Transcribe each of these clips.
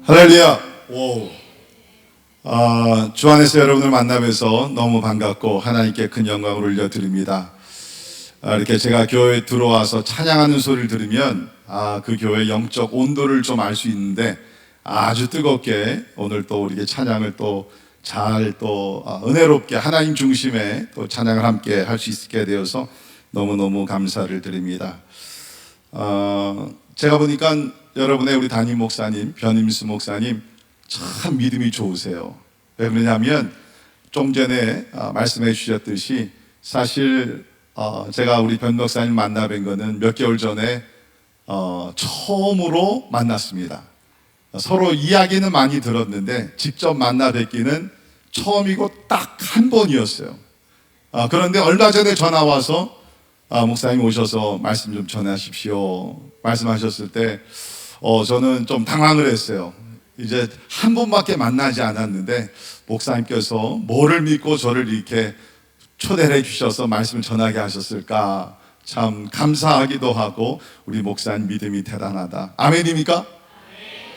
할렐루야. 오. 주 안에서 여러분을 만나면서 너무 반갑고 하나님께 큰 영광을 올려드립니다. 이렇게 제가 교회에 들어와서 찬양하는 소리를 들으면 그 교회의 영적 온도를 좀 알 수 있는데 아주 뜨겁게 오늘 또 우리의 찬양을 또 잘 또 은혜롭게 하나님 중심의 또 찬양을 함께 할 수 있게 되어서 너무너무 감사를 드립니다. 제가 보니까 여러분의 우리 담임 목사님, 변임수 목사님 참 믿음이 좋으세요. 왜 그러냐면 좀 전에 말씀해 주셨듯이 사실 제가 우리 변 목사님 만나 뵌 거는 몇 개월 전에 처음으로 만났습니다. 서로 이야기는 많이 들었는데 직접 만나 뵙기는 처음이고 딱 한 번이었어요. 그런데 얼마 전에 전화 와서 목사님 오셔서 말씀 좀 전하십시오 말씀하셨을 때 저는 좀 당황을 했어요. 이제 한 번밖에 만나지 않았는데 목사님께서 뭐를 믿고 저를 이렇게 초대를 해주셔서 말씀을 전하게 하셨을까 참 감사하기도 하고 우리 목사님 믿음이 대단하다. 아멘입니까?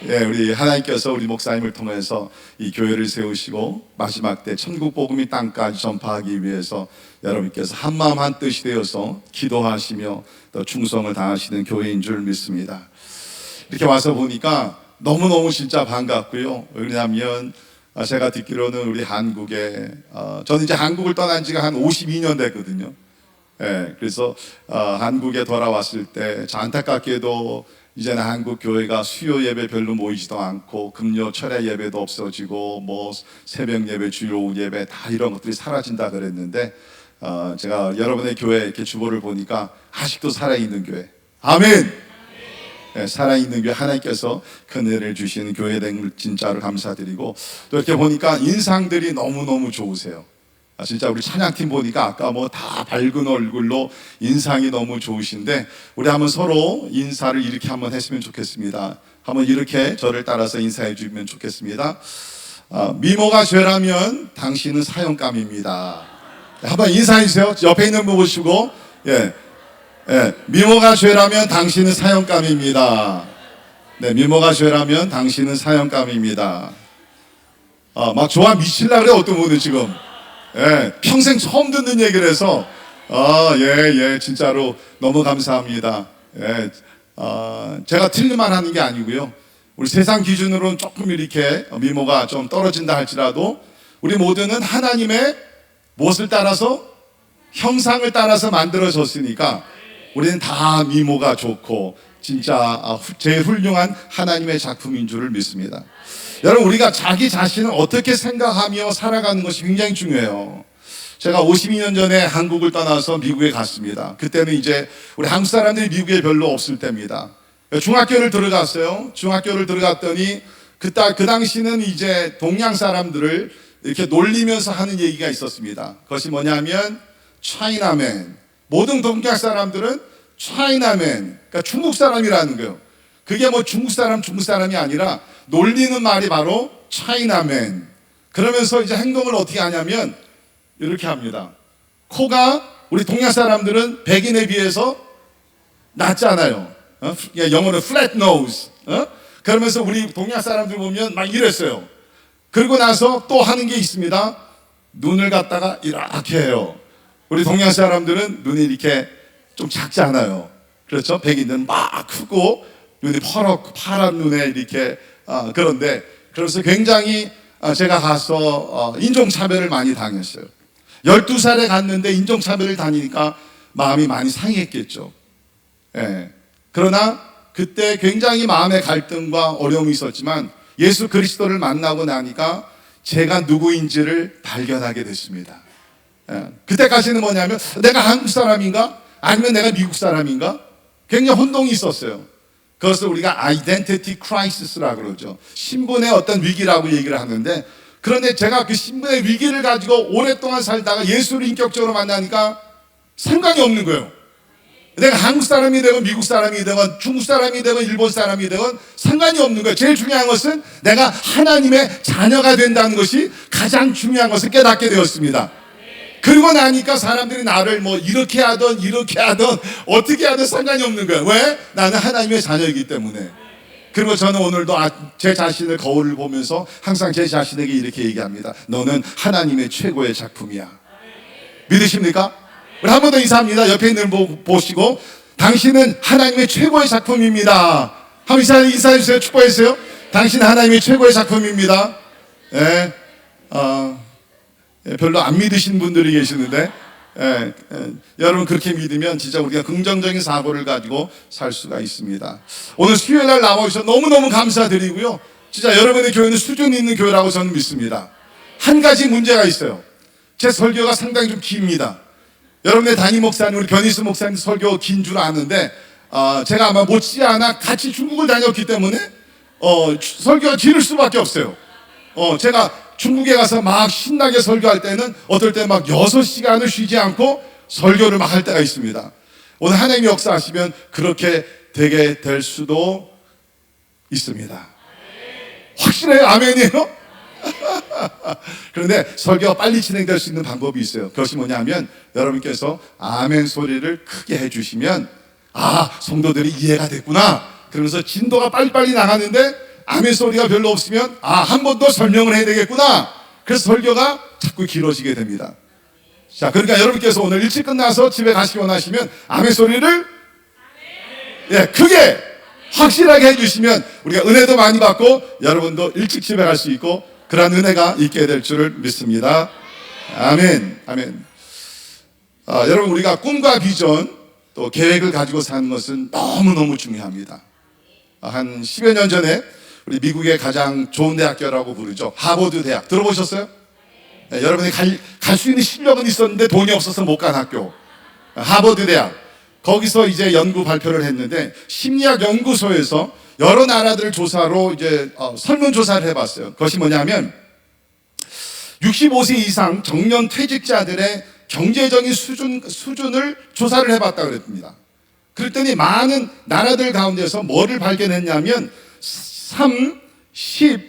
예, 우리 하나님께서 우리 목사님을 통해서 이 교회를 세우시고 마지막 때 천국 복음이 땅까지 전파하기 위해서 여러분께서 한마음 한뜻이 되어서 기도하시며 또 충성을 다하시는 교회인 줄 믿습니다. 이렇게 와서 보니까 너무너무 진짜 반갑고요. 왜냐하면 제가 듣기로는 우리 한국에 저는 이제 한국을 떠난 지가 한 52년 됐거든요. 예, 그래서 한국에 돌아왔을 때 안타깝게도 이제는 한국 교회가 수요 예배 별로 모이지도 않고 금요 철야 예배도 없어지고 뭐 새벽 예배, 주일 오후 예배 다 이런 것들이 사라진다 그랬는데 제가 여러분의 교회 이렇게 주보를 보니까 아직도 살아있는 교회. 아멘. 네, 살아있는 교회 하나님께서 큰 은혜를 주시는 교회 된 진짜로 감사드리고 또 이렇게 보니까 인상들이 너무너무 좋으세요. 진짜 우리 찬양팀 보니까 아까 뭐 다 밝은 얼굴로 인상이 너무 좋으신데 우리 한번 서로 인사를 이렇게 한번 했으면 좋겠습니다. 한번 이렇게 저를 따라서 인사해 주면 좋겠습니다. 미모가 죄라면 당신은 사형감입니다. 한번 인사해 주세요. 옆에 있는 분 보시고 미모가 죄라면 당신은 사형감입니다. 네, 미모가 죄라면 당신은 사형감입니다. 막 좋아 미칠라 그래 어떤 분은 지금 평생 처음 듣는 얘기를 해서 진짜로 너무 감사합니다. 제가 틀릴만 하는 게 아니고요. 우리 세상 기준으로는 조금 이렇게 미모가 좀 떨어진다 할지라도 우리 모두는 하나님의 무엇을 따라서 형상을 따라서 만들어졌으니까 우리는 다 미모가 좋고 진짜 제일 훌륭한 하나님의 작품인 줄을 믿습니다. 여러분 우리가 자기 자신을 어떻게 생각하며 살아가는 것이 굉장히 중요해요. 제가 52년 전에 한국을 떠나서 미국에 갔습니다. 그때는 이제 우리 한국 사람들이 미국에 별로 없을 때입니다. 중학교를 들어갔어요. 중학교를 들어갔더니 그 당시는 이제 동양 사람들을 이렇게 놀리면서 하는 얘기가 있었습니다. 그것이 뭐냐면 차이나맨. 모든 동양 사람들은 차이나맨, 그러니까 중국 사람이라는 거예요. 그게 뭐 중국 사람이 아니라 놀리는 말이 바로 차이나맨. 그러면서 이제 행동을 어떻게 하냐면 이렇게 합니다. 코가 우리 동양 사람들은 백인에 비해서 낮잖아요. 영어로 flat nose. 그러면서 우리 동양 사람들 보면 막 이랬어요. 그리고 나서 또 하는 게 있습니다. 눈을 갖다가 이렇게 해요. 우리 동양 사람들은 눈이 이렇게 좀 작잖아요. 그렇죠? 백인들은 막 크고 눈이 파란 눈에 이렇게 그런데 그래서 굉장히 제가 가서 인종차별을 많이 당했어요. 12살에 갔는데 인종차별을 당하니까 마음이 많이 상했겠죠. 그러나 그때 굉장히 마음의 갈등과 어려움이 있었지만 예수 그리스도를 만나고 나니까 제가 누구인지를 발견하게 됐습니다. 그때까지는 뭐냐면 내가 한국 사람인가? 아니면 내가 미국 사람인가? 굉장히 혼동이 있었어요. 그것을 우리가 identity crisis라고 그러죠. 신분의 어떤 위기라고 얘기를 하는데 그런데 제가 그 신분의 위기를 가지고 오랫동안 살다가 예수를 인격적으로 만나니까 상관이 없는 거예요. 내가 한국 사람이 되건 미국 사람이 되건 중국 사람이 되건 일본 사람이 되건 상관이 없는 거예요. 제일 중요한 것은 내가 하나님의 자녀가 된다는 것이 가장 중요한 것을 깨닫게 되었습니다. 그러고 나니까 사람들이 나를 뭐 이렇게 하든 어떻게 하든 상관이 없는 거야. 왜? 나는 하나님의 자녀이기 때문에. 그리고 저는 오늘도 제 자신을 거울을 보면서 항상 제 자신에게 이렇게 얘기합니다. 너는 하나님의 최고의 작품이야. 믿으십니까? 우리 한 번 더 인사합니다. 옆에 있는 분 보시고, 당신은 하나님의 최고의 작품입니다. 한번 인사해 주세요. 축복해 주세요. 당신은 하나님의 최고의 작품입니다. 예, 별로 안 믿으신 분들이 계시는데, 여러분 그렇게 믿으면 진짜 우리가 긍정적인 사고를 가지고 살 수가 있습니다. 오늘 수요일 날 나와주셔서 너무너무 감사드리고요. 진짜 여러분의 교회는 수준 있는 교회라고 저는 믿습니다. 한 가지 문제가 있어요. 제 설교가 상당히 좀 깁니다. 여러분의 담임 목사님, 우리 변희수 목사님 설교 긴 줄 아는데, 제가 아마 못지않아 같이 중국을 다녔기 때문에 설교가 길 수밖에 없어요. 제가 중국에 가서 막 신나게 설교할 때는 어떨 때 막 6시간을 쉬지 않고 설교를 막 할 때가 있습니다. 오늘 하나님이 역사하시면 그렇게 되게 될 수도 있습니다. 확실해요? 아멘이에요? 그런데 설교가 빨리 진행될 수 있는 방법이 있어요. 그것이 뭐냐면 여러분께서 아멘 소리를 크게 해주시면 성도들이 이해가 됐구나 그러면서 진도가 빨리빨리 나가는데 아멘 소리가 별로 없으면 한 번 더 설명을 해야 되겠구나. 그래서 설교가 자꾸 길어지게 됩니다. 자, 그러니까 여러분께서 오늘 일찍 끝나서 집에 가시기 원하시면 아멘 소리를 크게 확실하게 해주시면 우리가 은혜도 많이 받고 여러분도 일찍 집에 갈 수 있고 그러한 은혜가 있게 될 줄을 믿습니다. 아멘. 아멘. 여러분 우리가 꿈과 비전 또 계획을 가지고 사는 것은 너무너무 중요합니다. 한 10여 년 전에 우리 미국의 가장 좋은 대학교라고 부르죠. 하버드 대학 들어보셨어요? 네, 여러분이 갈 수 있는 실력은 있었는데 돈이 없어서 못 간 학교 하버드 대학. 거기서 이제 연구 발표를 했는데 심리학 연구소에서 여러 나라들 조사로 이제 설문조사를 해봤어요. 그것이 뭐냐면 65세 이상 정년 퇴직자들의 경제적인 수준을 조사를 해봤다고 그랬습니다. 그랬더니 많은 나라들 가운데서 뭐를 발견했냐면 3, 10,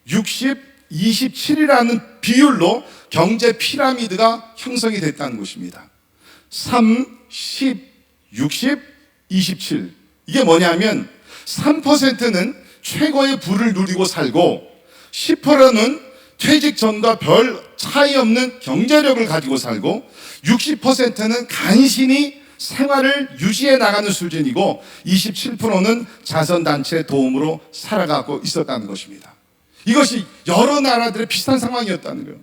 60, 27이라는 비율로 경제 피라미드가 형성이 됐다는 것입니다. 3, 10, 60, 27. 이게 뭐냐면 3%는 최고의 부를 누리고 살고 10%는 퇴직 전과 별 차이 없는 경제력을 가지고 살고 60%는 간신히 생활을 유지해 나가는 수준이고 27%는 자선단체 도움으로 살아가고 있었다는 것입니다. 이것이 여러 나라들의 비슷한 상황이었다는 거예요.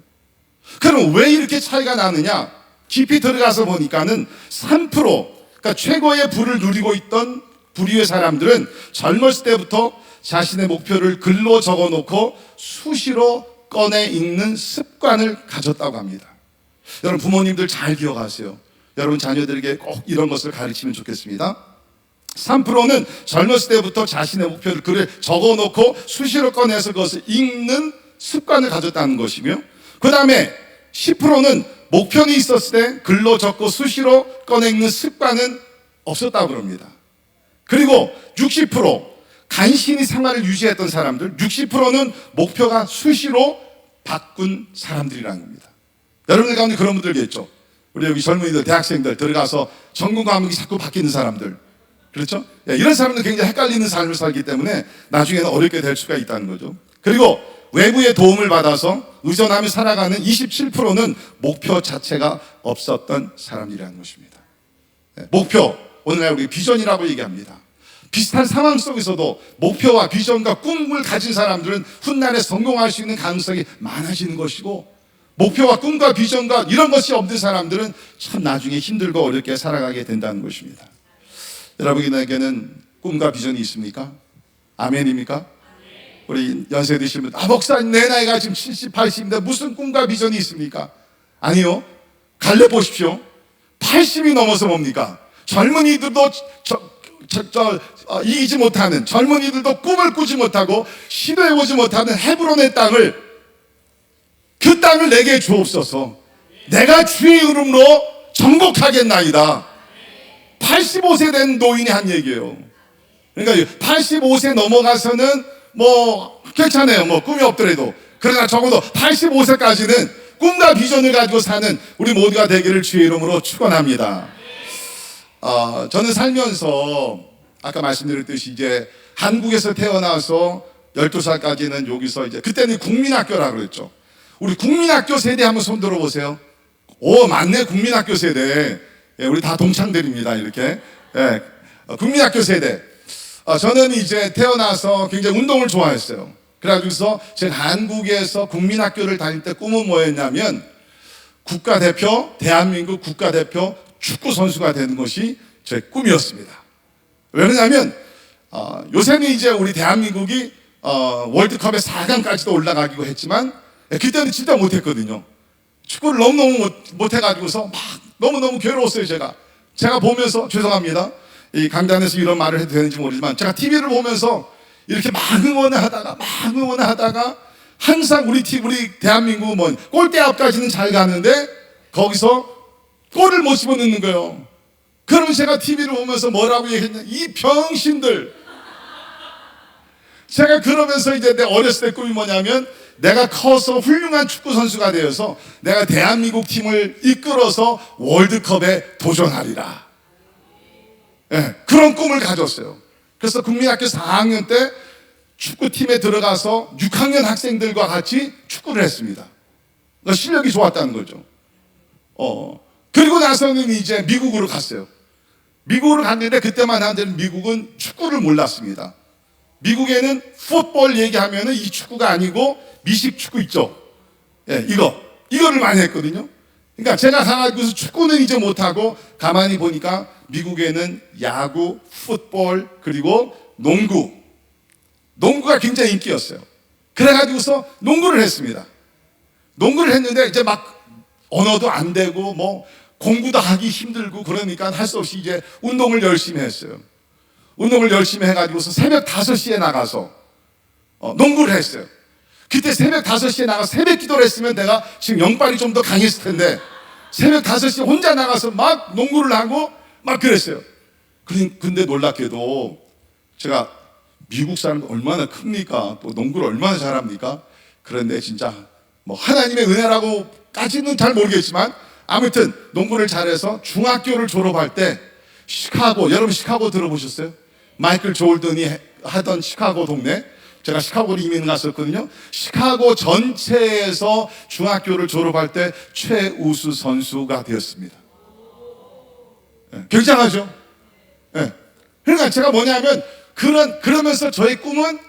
그럼 왜 이렇게 차이가 나느냐? 깊이 들어가서 보니까는 3%, 그러니까 최고의 부를 누리고 있던 부류의 사람들은 젊었을 때부터 자신의 목표를 글로 적어놓고 수시로 꺼내 읽는 습관을 가졌다고 합니다. 여러분 부모님들 잘 기억하세요. 여러분 자녀들에게 꼭 이런 것을 가르치면 좋겠습니다. 3%는 젊었을 때부터 자신의 목표를 글에 적어놓고 수시로 꺼내서 그것을 읽는 습관을 가졌다는 것이며, 그 다음에 10%는 목표는 있었을 때 글로 적고 수시로 꺼내 읽는 습관은 없었다고 합니다. 그리고 60% 간신히 생활을 유지했던 사람들, 60%는 목표가 수시로 바꾼 사람들이라는 겁니다. 여러분들 가운데 그런 분들 있겠죠. 우리 여기 젊은이들, 대학생들 들어가서 전공 과목이 자꾸 바뀌는 사람들, 그렇죠? 이런 사람들 굉장히 헷갈리는 삶을 살기 때문에 나중에는 어렵게 될 수가 있다는 거죠. 그리고 외부의 도움을 받아서 의존하며 살아가는 27%는 목표 자체가 없었던 사람들이라는 것입니다. 목표, 오늘날 우리 비전이라고 얘기합니다. 비슷한 상황 속에서도 목표와 비전과 꿈을 가진 사람들은 훗날에 성공할 수 있는 가능성이 많아지는 것이고, 목표와 꿈과 비전과 이런 것이 없는 사람들은 참 나중에 힘들고 어렵게 살아가게 된다는 것입니다. 여러분에게는 꿈과 비전이 있습니까? 아멘입니까? 우리 연세 드신 분, 목사님 내 나이가 지금 70, 80인데 무슨 꿈과 비전이 있습니까? 아니요. 갈래 보십시오. 80이 넘어서 뭡니까? 젊은이들도 이기지 못하는, 젊은이들도 꿈을 꾸지 못하고 시도해보지 못하는 헤브론의 땅을, 그 땅을 내게 주옵소서. 내가 주의 이름으로 정복하겠나이다. 85세 된 노인이 한 얘기예요. 그러니까 85세 넘어가서는 괜찮아요. 꿈이 없더라도. 그러나 적어도 85세까지는 꿈과 비전을 가지고 사는 우리 모두가 되기를 주의 이름으로 축원합니다. 저는 살면서 아까 말씀드렸듯이 이제 한국에서 태어나서 12살까지는 여기서 이제 그때는 국민학교라고 그랬죠. 우리 국민학교 세대 한번 손 들어보세요. 오, 맞네. 국민학교 세대. 예, 우리 다 동창들입니다. 이렇게. 예, 국민학교 세대. 저는 이제 태어나서 굉장히 운동을 좋아했어요. 그래가지고서 제가 한국에서 국민학교를 다닐 때 꿈은 뭐였냐면 국가대표, 대한민국 국가대표 축구 선수가 되는 것이 제 꿈이었습니다. 왜냐하면 요새는 이제 우리 대한민국이 월드컵에 4강까지도 올라가기도 했지만 그때는 진짜 못했거든요. 축구를 너무너무 못해가지고서 막 너무너무 괴로웠어요. 제가 보면서 죄송합니다. 이 강단에서 이런 말을 해도 되는지 모르지만 제가 TV를 보면서 이렇게 막 응원을 하다가 항상 우리 대한민국은 뭐 골대 앞까지는 잘 가는데 거기서 골을 못 집어넣는 거예요. 그러면 제가 TV를 보면서 뭐라고 얘기했냐, 이 병신들. 제가 그러면서 이제 내 어렸을 때 꿈이 뭐냐면 내가 커서 훌륭한 축구 선수가 되어서 내가 대한민국 팀을 이끌어서 월드컵에 도전하리라. 네, 그런 꿈을 가졌어요. 그래서 국민학교 4학년 때 축구팀에 들어가서 6학년 학생들과 같이 축구를 했습니다. 그러니까 실력이 좋았다는 거죠. 그리고 나서는 이제 미국으로 갔어요. 미국으로 갔는데 그때만 하면 미국은 축구를 몰랐습니다. 미국에는 풋볼 얘기하면은 이 축구가 아니고 미식 축구 있죠. 예, 이거를 많이 했거든요. 그러니까 제가 가가지고서 축구는 이제 못하고 가만히 보니까 미국에는 야구, 풋볼, 그리고 농구가 굉장히 인기였어요. 그래가지고서 농구를 했습니다. 농구를 했는데 이제 막 언어도 안 되고 뭐 공부도 하기 힘들고 그러니까 할 수 없이 이제 운동을 열심히 했어요. 운동을 열심히 해가지고서 새벽 5시에 나가서 농구를 했어요. 그때 새벽 5시에 나가서 새벽 기도를 했으면 내가 지금 영빨이 좀 더 강했을 텐데 새벽 5시에 혼자 나가서 막 농구를 하고 막 그랬어요. 근데 놀랍게도 제가 미국 사람 얼마나 큽니까? 또 농구를 얼마나 잘합니까? 그런데 진짜 뭐 하나님의 은혜라고까지는 잘 모르겠지만 아무튼 농구를 잘해서 중학교를 졸업할 때 시카고, 여러분 시카고 들어보셨어요? 마이클 조던이 하던 시카고 동네. 제가 시카고로 이민 갔었거든요. 시카고 전체에서 중학교를 졸업할 때 최우수 선수가 되었습니다. 네, 굉장하죠? 네. 그러니까 제가 뭐냐면 그러면서 저의 꿈은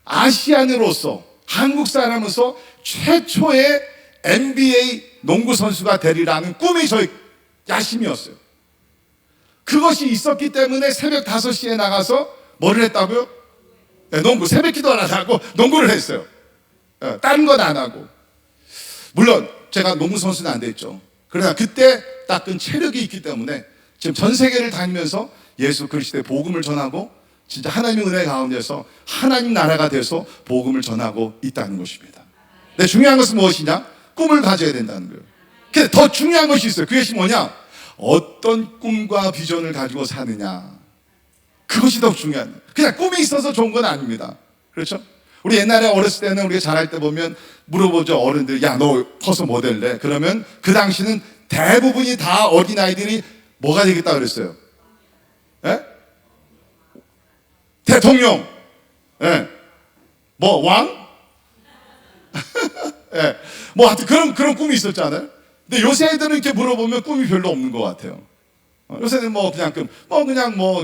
아시안으로서 한국 사람으로서 최초의 NBA 농구 선수가 되리라는 꿈이 저의 야심이었어요. 그것이 있었기 때문에 새벽 5시에 나가서 뭐를 했다고요? 네, 농구, 새벽 기도 안 하고 농구를 했어요. 네, 다른 건 안 하고. 물론 제가 농구 선수는 안 됐죠. 그러나 그때 닦은 체력이 있기 때문에 지금 전 세계를 다니면서 예수 그리스도의 복음을 전하고 진짜 하나님의 은혜 가운데서 하나님 나라가 돼서 복음을 전하고 있다는 것입니다. 근데 중요한 것은 무엇이냐? 꿈을 가져야 된다는 거예요. 근데 더 중요한 것이 있어요. 그것이 뭐냐? 어떤 꿈과 비전을 가지고 사느냐. 그것이 더 중요한 거예요. 그냥 꿈이 있어서 좋은 건 아닙니다. 그렇죠? 우리 옛날에 어렸을 때는 우리가 자랄 때 보면 물어보죠. 어른들, 야, 너 커서 뭐 될래? 그러면 그 당시는 대부분이 다 어린아이들이 뭐가 되겠다 그랬어요? 예? 대통령. 예. 뭐, 왕? 예. 뭐, 하여튼 그런 꿈이 있었잖아요. 근데 요새 애들은 이렇게 물어보면 꿈이 별로 없는 것 같아요. 요새는 뭐 그냥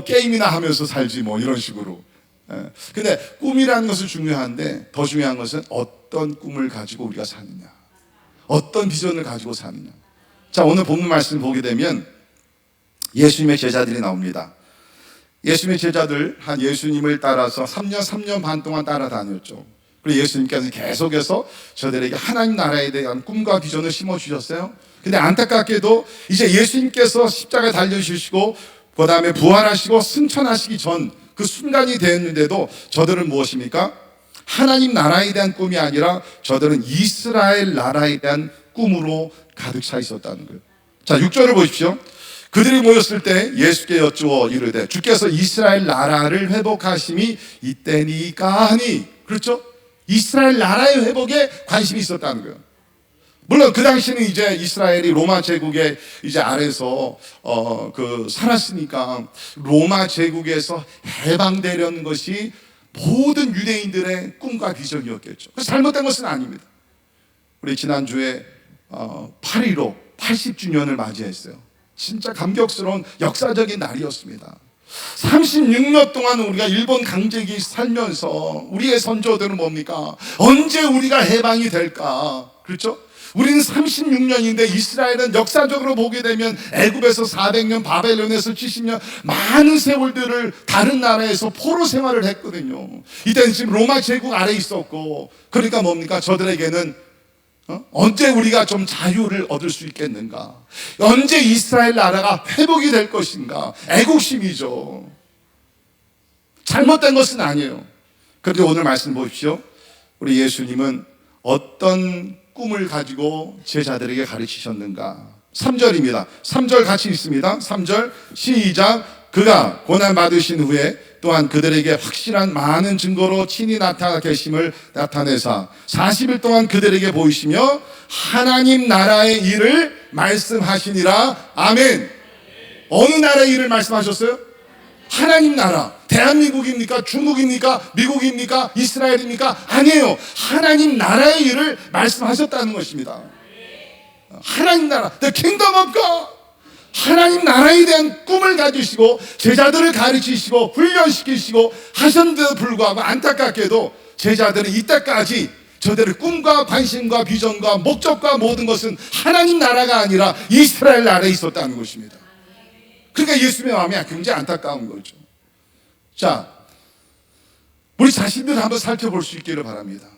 게임이나 하면서 살지 뭐 이런 식으로. 예. 근데 꿈이라는 것은 중요한데 더 중요한 것은 어떤 꿈을 가지고 우리가 사느냐. 어떤 비전을 가지고 사느냐. 자, 오늘 본문 말씀 보게 되면 예수님의 제자들이 나옵니다. 예수님의 제자들 한 예수님을 따라서 3년 반 동안 따라다녔죠. 그리고 예수님께서 계속해서 저들에게 하나님 나라에 대한 꿈과 비전을 심어주셨어요. 근데 안타깝게도 이제 예수님께서 십자가에 달려주시고 그 다음에 부활하시고 승천하시기 전 그 순간이 되었는데도 저들은 무엇입니까? 하나님 나라에 대한 꿈이 아니라 저들은 이스라엘 나라에 대한 꿈으로 가득 차 있었다는 거예요. 자, 6절을 보십시오. 그들이 모였을 때 예수께 여쭈어 이르되 주께서 이스라엘 나라를 회복하심이 이때니까 하니. 그렇죠? 이스라엘 나라의 회복에 관심이 있었다는 거예요. 물론 그 당시는 이제 이스라엘이 로마 제국의 이제 아래서 살았으니까 로마 제국에서 해방되려는 것이 모든 유대인들의 꿈과 비전이었겠죠. 그래서 잘못된 것은 아닙니다. 우리 지난주에 8.15 80주년을 맞이했어요. 진짜 감격스러운 역사적인 날이었습니다. 36년 동안 우리가 일본 강제기 살면서 우리의 선조들은 뭡니까? 언제 우리가 해방이 될까? 그렇죠? 우리는 36년인데 이스라엘은 역사적으로 보게 되면 애굽에서 400년, 바벨론에서 70년 많은 세월들을 다른 나라에서 포로 생활을 했거든요. 이때는 지금 로마 제국 아래에 있었고, 그러니까 뭡니까? 저들에게는 언제 우리가 좀 자유를 얻을 수 있겠는가? 언제 이스라엘 나라가 회복이 될 것인가? 애국심이죠. 잘못된 것은 아니에요. 그런데 오늘 말씀 보십시오. 우리 예수님은 어떤 꿈을 가지고 제자들에게 가르치셨는가? 3절입니다. 3절 같이 읽습니다. 3절 시작. 그가 고난 받으신 후에 또한 그들에게 확실한 많은 증거로 친히 나타나 계심을 나타내사 40일 동안 그들에게 보이시며 하나님 나라의 일을 말씀하시니라. 아멘. 어느 나라의 일을 말씀하셨어요? 하나님 나라. 대한민국입니까? 중국입니까? 미국입니까? 이스라엘입니까? 아니에요. 하나님 나라의 일을 말씀하셨다는 것입니다. 하나님 나라, The Kingdom of God. 하나님 나라에 대한 꿈을 가지시고 제자들을 가르치시고 훈련시키시고 하셨는데도 불구하고 안타깝게도 제자들은 이때까지 저들의 꿈과 관심과 비전과 목적과 모든 것은 하나님 나라가 아니라 이스라엘 나라에 있었다는 것입니다. 그러니까 예수님의 마음이 굉장히 안타까운 거죠. 자, 우리 자신들을 한번 살펴볼 수 있기를 바랍니다.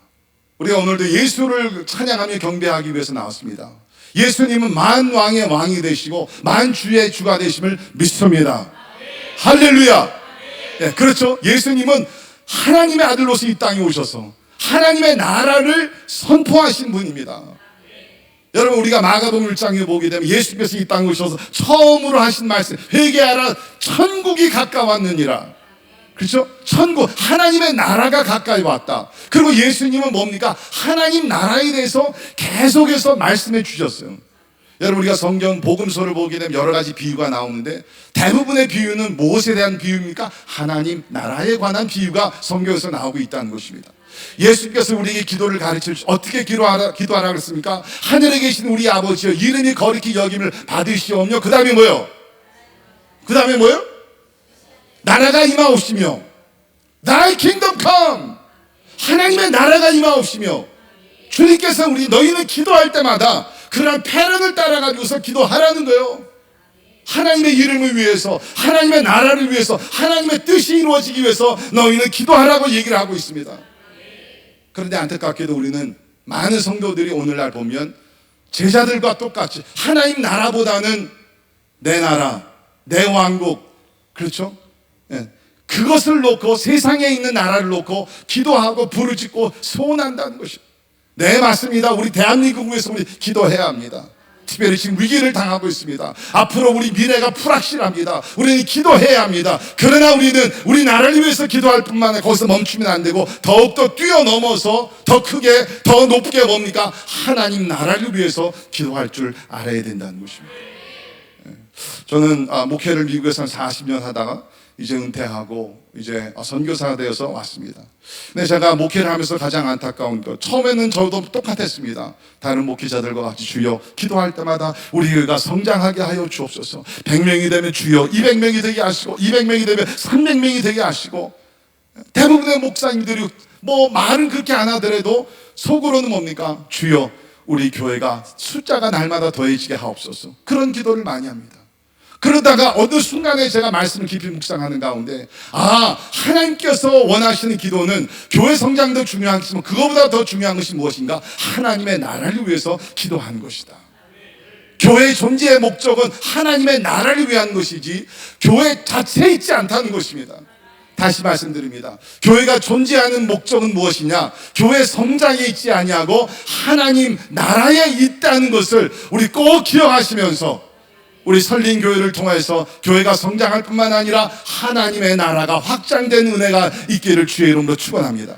우리가 오늘도 예수를 찬양하며 경배하기 위해서 나왔습니다. 예수님은 만왕의 왕이 되시고 만주의 주가 되심을 믿습니다. 할렐루야. 네, 그렇죠. 예수님은 하나님의 아들로서 이 땅에 오셔서 하나님의 나라를 선포하신 분입니다. 여러분, 우리가 마가복음 1장에 보게 되면 예수께서 이 땅에 오셔서 처음으로 하신 말씀, 회개하라, 천국이 가까웠느니라. 그렇죠? 천국, 하나님의 나라가 가까이 왔다. 그리고 예수님은 뭡니까? 하나님 나라에 대해서 계속해서 말씀해 주셨어요. 여러분, 우리가 성경 복음서를 보게 되면 여러 가지 비유가 나오는데 대부분의 비유는 무엇에 대한 비유입니까? 하나님 나라에 관한 비유가 성경에서 나오고 있다는 것입니다. 예수께서 우리에게 기도를 가르쳐 주시고 어떻게 기도하라 그랬습니까? 하늘에 계신 우리 아버지여 이름이 거룩히 여김을 받으시오며 그 다음에 뭐요? 그 다음에 뭐요? 나라가 임하옵시며 Thy kingdom come. 하나님의 나라가 임하옵시며 주님께서 너희는 기도할 때마다 그런 패런을 따라가지고서 기도하라는 거예요. 하나님의 이름을 위해서, 하나님의 나라를 위해서, 하나님의 뜻이 이루어지기 위해서 너희는 기도하라고 얘기를 하고 있습니다. 그런데 안타깝게도 우리는 많은 성도들이 오늘날 보면 제자들과 똑같이 하나님 나라보다는 내 나라, 내 왕국, 그렇죠? 그것을 놓고 세상에 있는 나라를 놓고 기도하고 부르짖고 소원한다는 것입니다. 네, 맞습니다. 우리 대한민국을 위해서 우리 기도해야 합니다. 특별히 지금 위기를 당하고 있습니다. 앞으로 우리 미래가 불확실합니다. 우리는 기도해야 합니다. 그러나 우리는 우리 나라를 위해서 기도할 뿐만 아니라 거기서 멈추면 안 되고 더욱더 뛰어넘어서 더 크게 더 높게 뭡니까? 하나님 나라를 위해서 기도할 줄 알아야 된다는 것입니다. 저는 목회를 미국에서 한 40년 하다가 이제 은퇴하고 이제 선교사가 되어서 왔습니다. 근데 제가 목회를 하면서 가장 안타까운 것, 처음에는 저도 똑같았습니다. 다른 목회자들과 같이 주여 기도할 때마다 우리 교회가 성장하게 하여 주옵소서. 100명이 되면 주여 200명이 되게 하시고 200명이 되면 300명이 되게 하시고, 대부분의 목사님들이 뭐 말은 그렇게 안 하더라도 속으로는 뭡니까? 주여 우리 교회가 숫자가 날마다 더해지게 하옵소서. 그런 기도를 많이 합니다. 그러다가 어느 순간에 제가 말씀을 깊이 묵상하는 가운데 하나님께서 원하시는 기도는 교회 성장도 중요하지만 그거보다 더 중요한 것이 무엇인가? 하나님의 나라를 위해서 기도하는 것이다. 교회의 존재의 목적은 하나님의 나라를 위한 것이지 교회 자체에 있지 않다는 것입니다. 다시 말씀드립니다. 교회가 존재하는 목적은 무엇이냐? 교회 성장에 있지 아니하고 하나님 나라에 있다는 것을 우리 꼭 기억하시면서 우리 설린교회를 통해서 교회가 성장할 뿐만 아니라 하나님의 나라가 확장된 은혜가 있기를 주의 이름으로 축원합니다.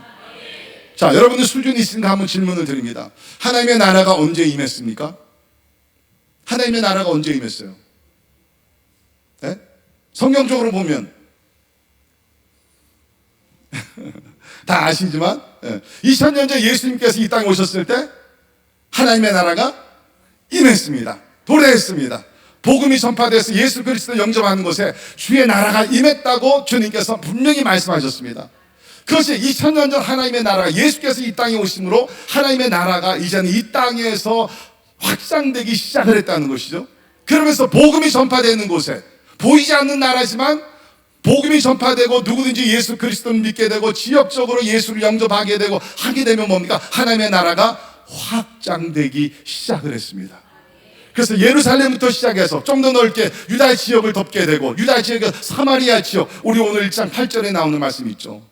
자, 여러분들 수준이 있으니까 한번 질문을 드립니다. 하나님의 나라가 언제 임했습니까? 하나님의 나라가 언제 임했어요? 네? 성경적으로 보면 다 아시지만 2000년 전 예수님께서 이 땅에 오셨을 때 하나님의 나라가 임했습니다. 도래했습니다. 복음이 전파돼서 예수 그리스도 영접하는 곳에 주의 나라가 임했다고 주님께서 분명히 말씀하셨습니다. 그것이 2000년 전 하나님의 나라가 예수께서 이 땅에 오심으로 하나님의 나라가 이제는 이 땅에서 확장되기 시작을 했다는 것이죠. 그러면서 복음이 전파되는 곳에 보이지 않는 나라지만 복음이 전파되고 누구든지 예수 그리스도를 믿게 되고 지역적으로 예수를 영접하게 되고 하게 되면 뭡니까? 하나님의 나라가 확장되기 시작을 했습니다. 그래서 예루살렘부터 시작해서 좀 더 넓게 유다 지역을 덮게 되고 유다 지역의 사마리아 지역, 우리 오늘 1장 8절에 나오는 말씀이 있죠.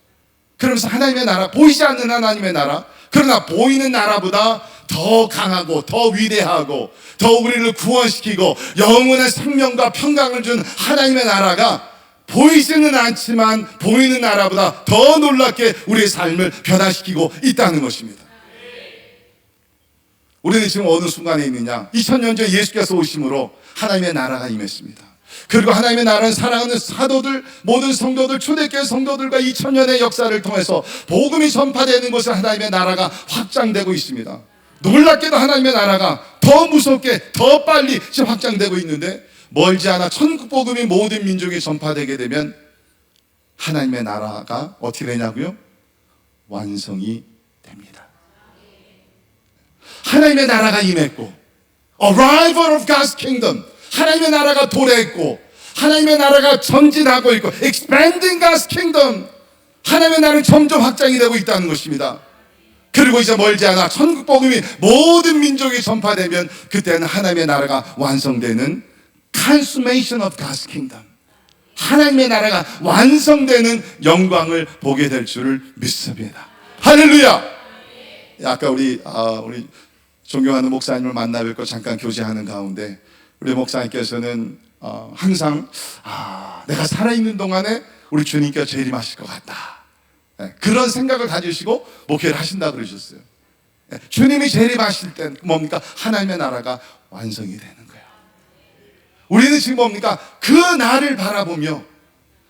그러면서 하나님의 나라, 보이지 않는 하나님의 나라, 그러나 보이는 나라보다 더 강하고 더 위대하고 더 우리를 구원시키고 영원한 생명과 평강을 준 하나님의 나라가 보이지는 않지만 보이는 나라보다 더 놀랍게 우리의 삶을 변화시키고 있다는 것입니다. 우리는 지금 어느 순간에 있느냐? 2000년 전 예수께서 오심으로 하나님의 나라가 임했습니다. 그리고 하나님의 나라는 사랑하는 사도들, 모든 성도들, 초대교회 성도들과 2000년의 역사를 통해서 복음이 전파되는 곳에 하나님의 나라가 확장되고 있습니다. 놀랍게도 하나님의 나라가 더 무섭게 더 빨리 지금 확장되고 있는데, 멀지 않아 천국 복음이 모든 민족에 전파되게 되면 하나님의 나라가 어떻게 되냐고요? 완성이 됩니다. 하나님의 나라가 임했고, Arrival of God's Kingdom, 하나님의 나라가 도래했고 하나님의 나라가 전진하고 있고 Expanding God's Kingdom, 하나님의 나라는 점점 확장이 되고 있다는 것입니다. 그리고 이제 멀지 않아 천국 복음이 모든 민족에 전파되면 그때는 하나님의 나라가 완성되는 Consummation of God's Kingdom, 하나님의 나라가 완성되는 영광을 보게 될 줄을 믿습니다. 할렐루야. 아까 우리 존경하는 목사님을 만나 뵙고 잠깐 교제하는 가운데 우리 목사님께서는 항상 내가 살아있는 동안에 우리 주님께서 재림하실 것 같다, 그런 생각을 가지시고 목회를 하신다고 그러셨어요. 주님이 재림하실 땐 뭡니까? 하나님의 나라가 완성이 되는 거예요. 우리는 지금 뭡니까? 그 날을 바라보며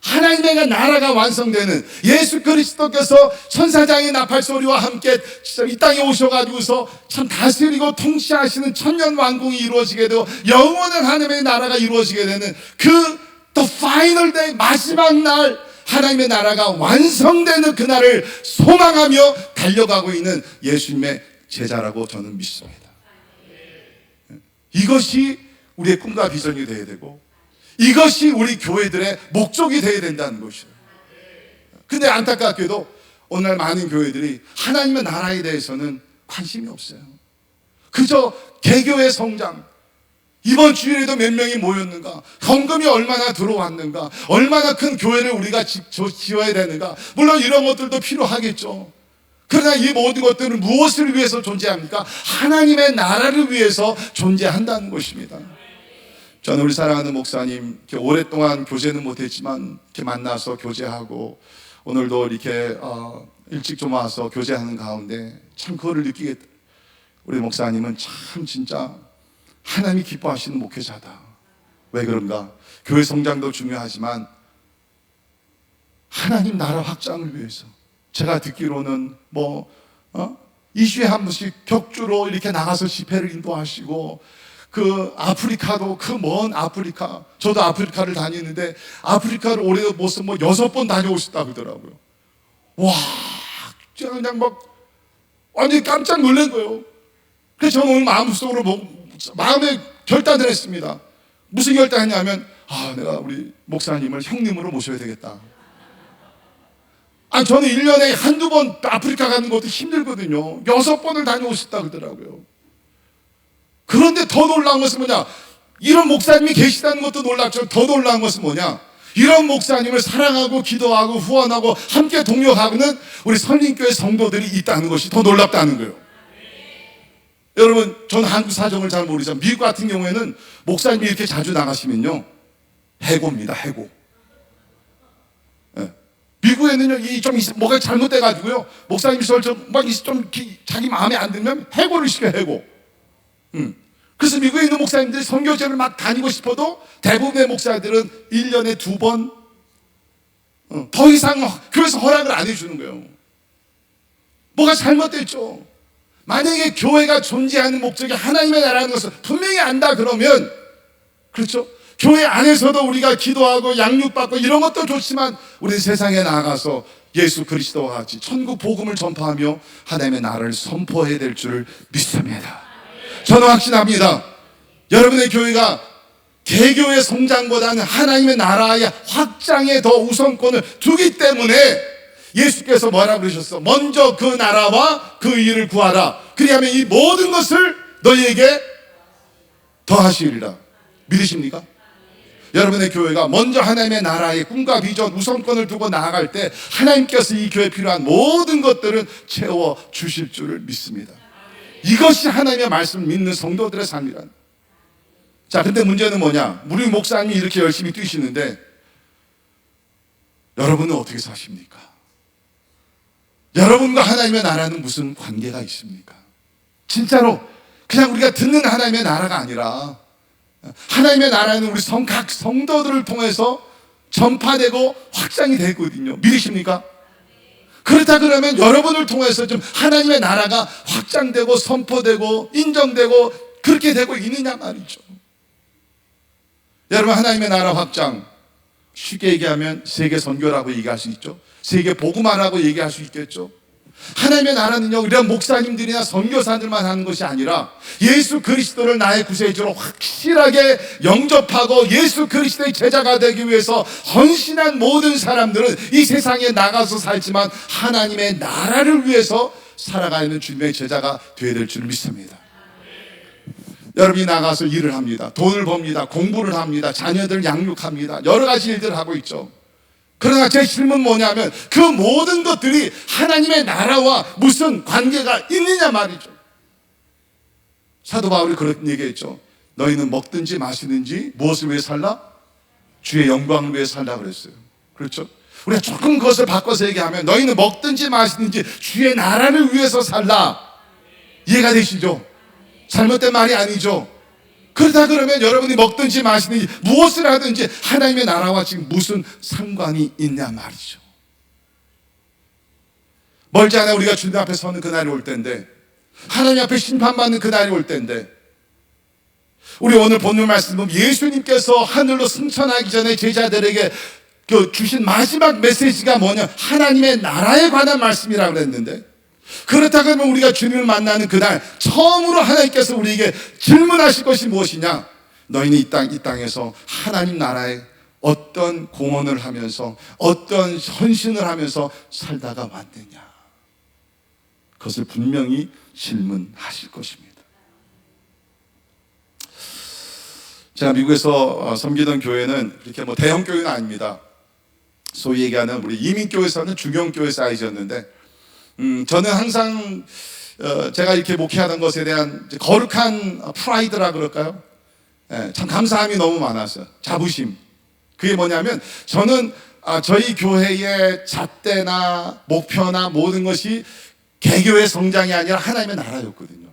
하나님의 나라가 완성되는 예수 그리스도께서 천사장의 나팔소리와 함께 이 땅에 오셔가지고서 참 다스리고 통치하시는 천년 왕궁이 이루어지게 되고 영원한 하나님의 나라가 이루어지게 되는 그 The Final Day, 마지막 날 하나님의 나라가 완성되는 그날을 소망하며 달려가고 있는 예수님의 제자라고 저는 믿습니다. 이것이 우리의 꿈과 비전이 되어야 되고 이것이 우리 교회들의 목적이 되어야 된다는 것이에요. 근데 안타깝게도 오늘 많은 교회들이 하나님의 나라에 대해서는 관심이 없어요. 그저 개교의 성장, 이번 주일에도 몇 명이 모였는가, 헌금이 얼마나 들어왔는가, 얼마나 큰 교회를 우리가 지어야 되는가, 물론 이런 것들도 필요하겠죠. 그러나 이 모든 것들은 무엇을 위해서 존재합니까? 하나님의 나라를 위해서 존재한다는 것입니다. 저는 우리 사랑하는 목사님 이렇게 오랫동안 교제는 못했지만 이렇게 만나서 교제하고 오늘도 이렇게 일찍 좀 와서 교제하는 가운데 참 그거를 느끼게, 우리 목사님은 참 진짜 하나님이 기뻐하시는 목회자다. 왜 그런가? 교회 성장도 중요하지만 하나님 나라 확장을 위해서, 제가 듣기로는 2주에 한 번씩 격주로 이렇게 나가서 집회를 인도하시고, 그 아프리카도, 그 먼 아프리카, 저도 아프리카를 다니는데 아프리카를 올해도 무슨 6번 다녀오셨다고 하더라고요. 와, 제가 그냥 완전히 깜짝 놀란 거예요. 그래서 저는 오늘 마음속으로 마음에 결단을 했습니다. 무슨 결단했냐면 내가 우리 목사님을 형님으로 모셔야 되겠다. 저는 1년에 한두 번 아프리카 가는 것도 힘들거든요. 6번을 다녀오셨다고 하더라고요. 그런데 더 놀라운 것은 뭐냐? 이런 목사님이 계시다는 것도 놀랍죠. 더 놀라운 것은 뭐냐? 이런 목사님을 사랑하고 기도하고 후원하고 함께 동역하고는 우리 선림교회 성도들이 있다는 것이 더 놀랍다는 거예요. 여러분, 저는 한국 사정을 잘 모르지만 미국 같은 경우에는 목사님이 이렇게 자주 나가시면요, 해고입니다. 해고. 미국에는요, 좀 뭐가 잘못돼가지고요, 목사님이 좀 자기 마음에 안 들면 해고를 시켜요. 해고. 그래서 미국에 있는 목사님들이 선교제를 막 다니고 싶어도 대부분의 목사들은 1년에 2번, 더 이상 교회에서 허락을 안 해주는 거예요. 뭐가 잘못됐죠? 만약에 교회가 존재하는 목적이 하나님의 나라라는 것을 분명히 안다 그러면, 그렇죠? 교회 안에서도 우리가 기도하고 양육받고 이런 것도 좋지만 우리는 세상에 나가서 예수 그리스도와 같이 천국 복음을 전파하며 하나님의 나라를 선포해야 될 줄을 믿습니다. 저는 확신합니다. 여러분의 교회가 개교의 성장보다는 하나님의 나라의 확장에 더 우선권을 두기 때문에 예수께서 뭐라 그러셨어? 먼저 그 나라와 그 일을 구하라. 그리하면 이 모든 것을 너희에게 더하시리라. 믿으십니까? 여러분의 교회가 먼저 하나님의 나라의 꿈과 비전, 우선권을 두고 나아갈 때 하나님께서 이 교회에 필요한 모든 것들은 채워주실 줄을 믿습니다. 이것이 하나님의 말씀을 믿는 성도들의 삶이란. 자, 근데 문제는 뭐냐? 우리 목사님이 이렇게 열심히 뛰시는데 여러분은 어떻게 사십니까? 여러분과 하나님의 나라는 무슨 관계가 있습니까? 진짜로 그냥 우리가 듣는 하나님의 나라가 아니라 하나님의 나라는 우리 각 성도들을 통해서 전파되고 확장이 되거든요. 믿으십니까? 그렇다 그러면 여러분을 통해서 좀 하나님의 나라가 확장되고 선포되고 인정되고 그렇게 되고 있느냐 말이죠. 여러분, 하나님의 나라 확장, 쉽게 얘기하면 세계 선교라고 얘기할 수 있죠. 세계 복음화라고 얘기할 수 있겠죠. 하나님의 나라는요, 이런 목사님들이나 선교사들만 하는 것이 아니라 예수 그리스도를 나의 구세주로 확실하게 영접하고 예수 그리스도의 제자가 되기 위해서 헌신한 모든 사람들은 이 세상에 나가서 살지만 하나님의 나라를 위해서 살아가는 주님의 제자가 되어야 될 줄 믿습니다. 여러분이 나가서 일을 합니다. 돈을 법니다. 공부를 합니다. 자녀들 양육합니다. 여러 가지 일들을 하고 있죠. 그러나 제 질문은 뭐냐면 그 모든 것들이 하나님의 나라와 무슨 관계가 있느냐 말이죠. 사도 바울이 그런 얘기했죠. 너희는 먹든지 마시든지 무엇을 위해 살라? 주의 영광을 위해 살라 그랬어요. 그렇죠? 우리가 조금 그것을 바꿔서 얘기하면 너희는 먹든지 마시든지 주의 나라를 위해서 살라. 이해가 되시죠? 잘못된 말이 아니죠. 그러다 그러면 여러분이 먹든지 마시든지 무엇을 하든지 하나님의 나라와 지금 무슨 상관이 있냐 말이죠. 멀지 않아 우리가 주님 앞에 서는 그날이 올 텐데, 하나님 앞에 심판받는 그날이 올 텐데, 우리 오늘 본문 말씀은 예수님께서 하늘로 승천하기 전에 제자들에게 주신 마지막 메시지가 뭐냐? 하나님의 나라에 관한 말씀이라고 그랬는데, 그렇다고 하면 우리가 주님을 만나는 그날 처음으로 하나님께서 우리에게 질문하실 것이 무엇이냐? 너희는 이 땅에서 하나님 나라에 어떤 공헌을 하면서 어떤 헌신을 하면서 살다가 왔느냐? 그것을 분명히 질문하실 것입니다. 제가 미국에서 섬기던 교회는 그렇게 대형 교회는 아닙니다. 소위 얘기하는 우리 이민교회에서는 중형교회 사이즈였는데, 저는 항상 제가 이렇게 목회하던 것에 대한 거룩한 프라이드라 그럴까요? 참 감사함이 너무 많았어요. 자부심. 그게 뭐냐면 저는 저희 교회의 잣대나 목표나 모든 것이 개교의 성장이 아니라 하나님의 나라였거든요.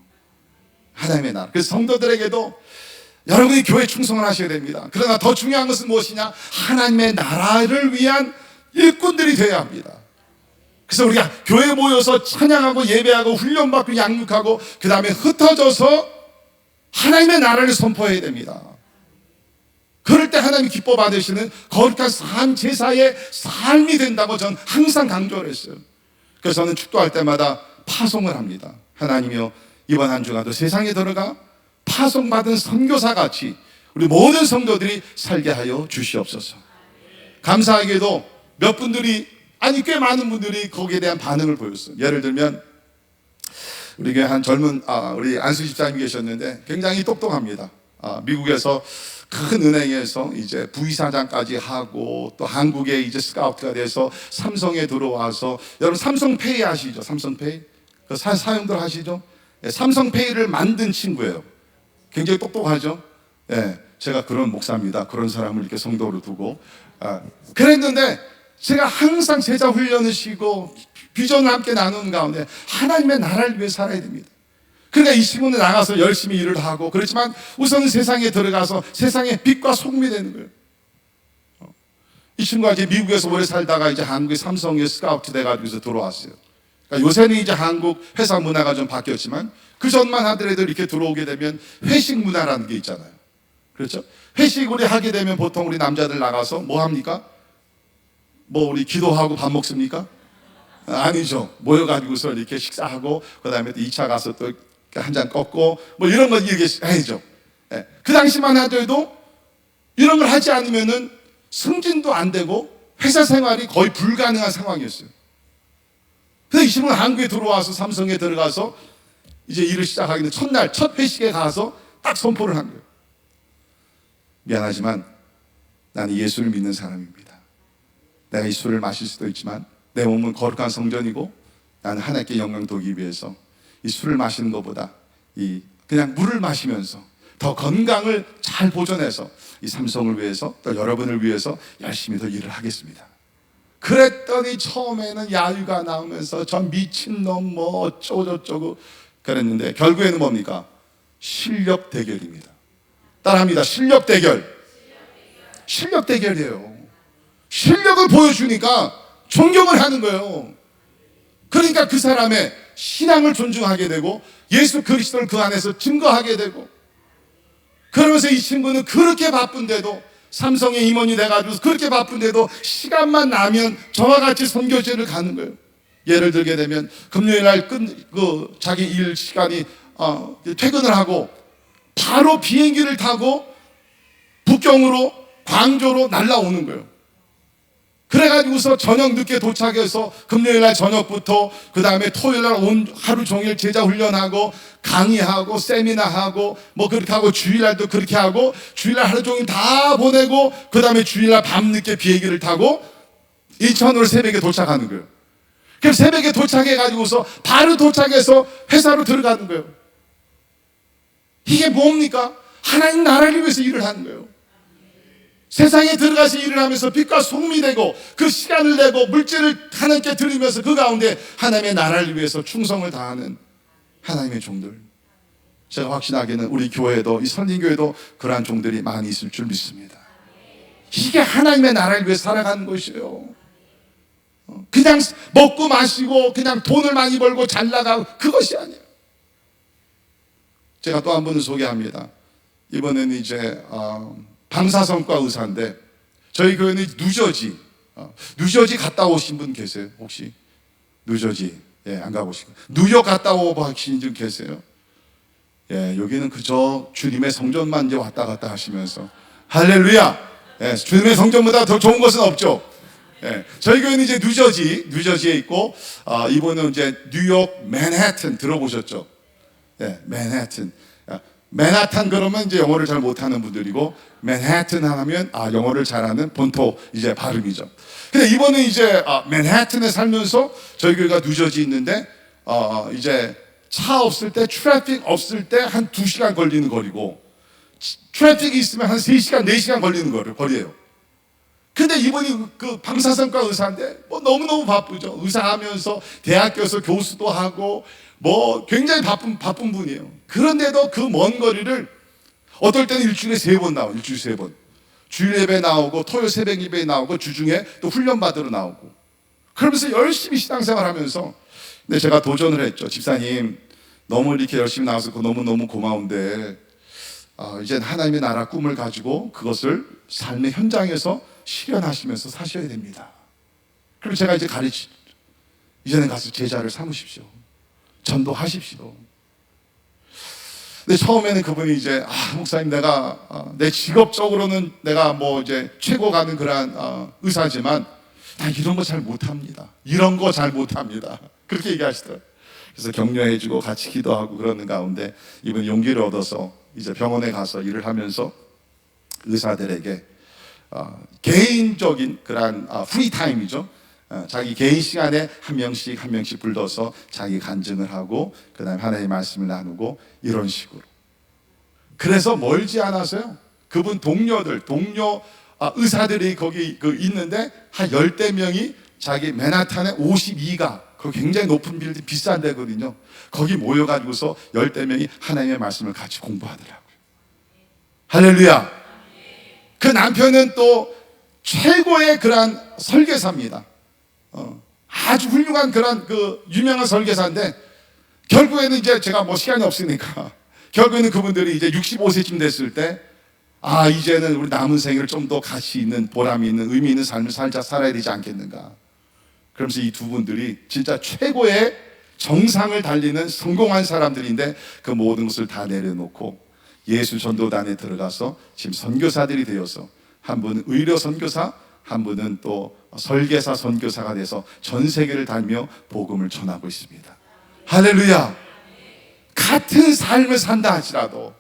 하나님의 나라. 그래서 성도들에게도 여러분이 교회 충성을 하셔야 됩니다. 그러나 더 중요한 것은 무엇이냐? 하나님의 나라를 위한 일꾼들이 되어야 합니다. 그래서 우리가 교회에 모여서 찬양하고 예배하고 훈련받고 양육하고 그 다음에 흩어져서 하나님의 나라를 선포해야 됩니다. 그럴 때 하나님이 기뻐 받으시는 거룩한 삶, 제사의 삶이 된다고 저는 항상 강조를 했어요. 그래서 저는 축도할 때마다 파송을 합니다. 하나님이여, 이번 한 주간도 세상에 들어가 파송받은 선교사 같이 우리 모든 성도들이 살게 하여 주시옵소서. 감사하게도 몇 분들이, 꽤 많은 분들이 거기에 대한 반응을 보였어요. 예를 들면 우리 교회 한 젊은 우리 안수 집사님이 계셨는데 굉장히 똑똑합니다. 미국에서 큰 은행에서 이제 부이사장까지 하고 또 한국에 이제 스카우트가 돼서 삼성에 들어와서, 여러분 삼성페이 아시죠? 삼성페이 사용들 하시죠? 삼성페이를 만든 친구예요. 굉장히 똑똑하죠? 제가 그런 목사입니다. 그런 사람을 이렇게 성도로 두고 그랬는데, 제가 항상 제자 훈련을 쉬고 비전을 함께 나누는 가운데 하나님의 나라를 위해 살아야 됩니다. 그러니까 이 친구는 나가서 열심히 일을 하고 그렇지만 우선은 세상에 들어가서 세상의 빛과 소금이 되는 거예요. 이 친구가 이제 미국에서 오래 살다가 이제 한국의 삼성에 스카우트 돼가지고 들어왔어요. 그러니까 요새는 이제 한국 회사 문화가 좀 바뀌었지만 그 전만 하더라도 이렇게 들어오게 되면 회식 문화라는 게 있잖아요. 그렇죠? 회식 우리 하게 되면 보통 우리 남자들 나가서 뭐 합니까? 뭐 우리 기도하고 밥 먹습니까? 아니죠. 모여가지고서 이렇게 식사하고 그 다음에 또 2차 가서 또 한 잔 꺾고 뭐 이런 거 이렇게 해야죠. 예. 그 당시만 하더라도 이런 걸 하지 않으면은 승진도 안 되고 회사 생활이 거의 불가능한 상황이었어요. 그래서 이 친구는 한국에 들어와서 삼성에 들어가서 이제 일을 시작하기는 첫날 첫 회식에 가서 딱 선포를 한 거예요. 미안하지만 나는 예수를 믿는 사람입니다. 내가 이 술을 마실 수도 있지만 내 몸은 거룩한 성전이고 나는 하나님께 영광 돌리기 위해서 이 술을 마시는 것보다 그냥 물을 마시면서 더 건강을 잘 보존해서 이 삼성을 위해서 또 여러분을 위해서 열심히 더 일을 하겠습니다. 그랬더니 처음에는 야유가 나오면서 저 미친놈 뭐 어쩌고저쩌고 그랬는데 결국에는 뭡니까? 실력 대결입니다. 따라합니다. 실력 대결. 실력 대결이에요. 실력을 보여주니까 존경을 하는 거예요. 그러니까 그 사람의 신앙을 존중하게 되고 예수 그리스도를 그 안에서 증거하게 되고, 그러면서 이 친구는 그렇게 바쁜데도 삼성의 임원이 돼가지고 그렇게 바쁜데도 시간만 나면 저와 같이 선교제를 가는 거예요. 예를 들게 되면 금요일 날 자기 일 시간이 퇴근을 하고 바로 비행기를 타고 북경으로 광주로 날라오는 거예요. 그래가지고서 저녁 늦게 도착해서 금요일 날 저녁부터 그 다음에 토요일 날 온 하루 종일 제자 훈련하고 강의하고 세미나하고 뭐 그렇게 하고 주일날도 그렇게 하고 주일날 하루 종일 다 보내고 그 다음에 주일날 밤늦게 비행기를 타고 인천으로 새벽에 도착하는 거예요. 그럼 새벽에 도착해가지고서 바로 도착해서 회사로 들어가는 거예요. 이게 뭡니까? 하나님 나라를 위해서 일을 하는 거예요. 세상에 들어가서 일을 하면서 빛과 소금이 되고 그 시간을 내고 물질을 하나님께 드리면서 그 가운데 하나님의 나라를 위해서 충성을 다하는 하나님의 종들. 제가 확신하기는 우리 교회도 이 선진교회도 그러한 종들이 많이 있을 줄 믿습니다. 이게 하나님의 나라를 위해 살아가는 것이에요. 그냥 먹고 마시고 그냥 돈을 많이 벌고 잘 나가고 그것이 아니에요. 제가 또 한 분을 소개합니다. 이번에는 이제 방사선과 의사인데 저희 교회는 뉴저지 갔다 오신 분 계세요? 혹시 뉴저지 안 가보시고 뉴욕 갔다 오신 분 계세요? 여기는 그저 주님의 성전만 이제 왔다 갔다 하시면서 할렐루야. 주님의 성전보다 더 좋은 것은 없죠. 저희 교회는 이제 뉴저지에 있고 이번은 이제 뉴욕 맨해튼 들어보셨죠? 맨하탄 그러면 이제 영어를 잘 못하는 분들이고 맨해튼 하면 영어를 잘하는 본토 이제 발음이죠. 근데 이번에 이제 맨해튼에 살면서 저희 교회가 뉴저지 있는데 이제 차 없을 때 트래픽 없을 때 한 2시간 걸리는 거리고 트래픽이 있으면 한 3시간 4시간 걸리는 거리예요. 근데 이분이 그 방사선과 의사인데 뭐 너무너무 바쁘죠. 의사하면서 대학교에서 교수도 하고 뭐 굉장히 바쁜 분이에요. 그런데도 그 먼 거리를 어떨 때는 일주일에 3번 나와요. 일주일에 3번. 주일 예배 나오고 토요일 새벽 예배 나오고 주중에 또 훈련 받으러 나오고 그러면서 열심히 신앙생활 하면서 근데 제가 도전을 했죠. 집사님 너무 이렇게 열심히 나와서 너무너무 고마운데 이제 하나님의 나라 꿈을 가지고 그것을 삶의 현장에서 실현하시면서 사셔야 됩니다. 그리고 제가 이제 가르치죠. 이제는 가서 제자를 삼으십시오. 전도하십시오. 근데 처음에는 그분이 이제 목사님 내가 내 직업적으로는 내가 뭐 이제 최고 가는 그러한 의사지만 나 이런 거 잘 못합니다. 이런 거 잘 못합니다. 그렇게 얘기하시더라고요. 그래서 격려해주고 같이 기도하고 그러는 가운데 이분이 용기를 얻어서 이제 병원에 가서 일을 하면서 의사들에게 개인적인 그러한 프리타임이죠. 자기 개인 시간에 한 명씩 불러서 자기 간증을 하고 그 다음에 하나님의 말씀을 나누고 이런 식으로. 그래서 멀지 않아서요. 그분 동료 의사들이 거기 있는데 한 10대 명이 자기 맨하탄의 52가 그 굉장히 높은 빌딩 비싼 데거든요. 거기 모여가지고서 10대 명이 하나님의 말씀을 같이 공부하더라고요. 할렐루야. 그 남편은 또 최고의 그러한 설계사입니다. 아주 훌륭한 그런 그 유명한 설계사인데, 결국에는 이제 제가 뭐 시간이 없으니까 결국에는 그분들이 이제 65세쯤 됐을 때, 이제는 우리 남은 생을 좀 더 가치 있는, 보람 있는, 의미 있는 삶을 살아야 되지 않겠는가. 그러면서 이 두 분들이 진짜 최고의 정상을 달리는 성공한 사람들인데, 그 모든 것을 다 내려놓고 예수 전도단에 들어가서 지금 선교사들이 되어서, 한 분은 의료 선교사, 한 분은 또 설계사 선교사가 돼서 전 세계를 다니며 복음을 전하고 있습니다. 할렐루야. 같은 삶을 산다 할지라도,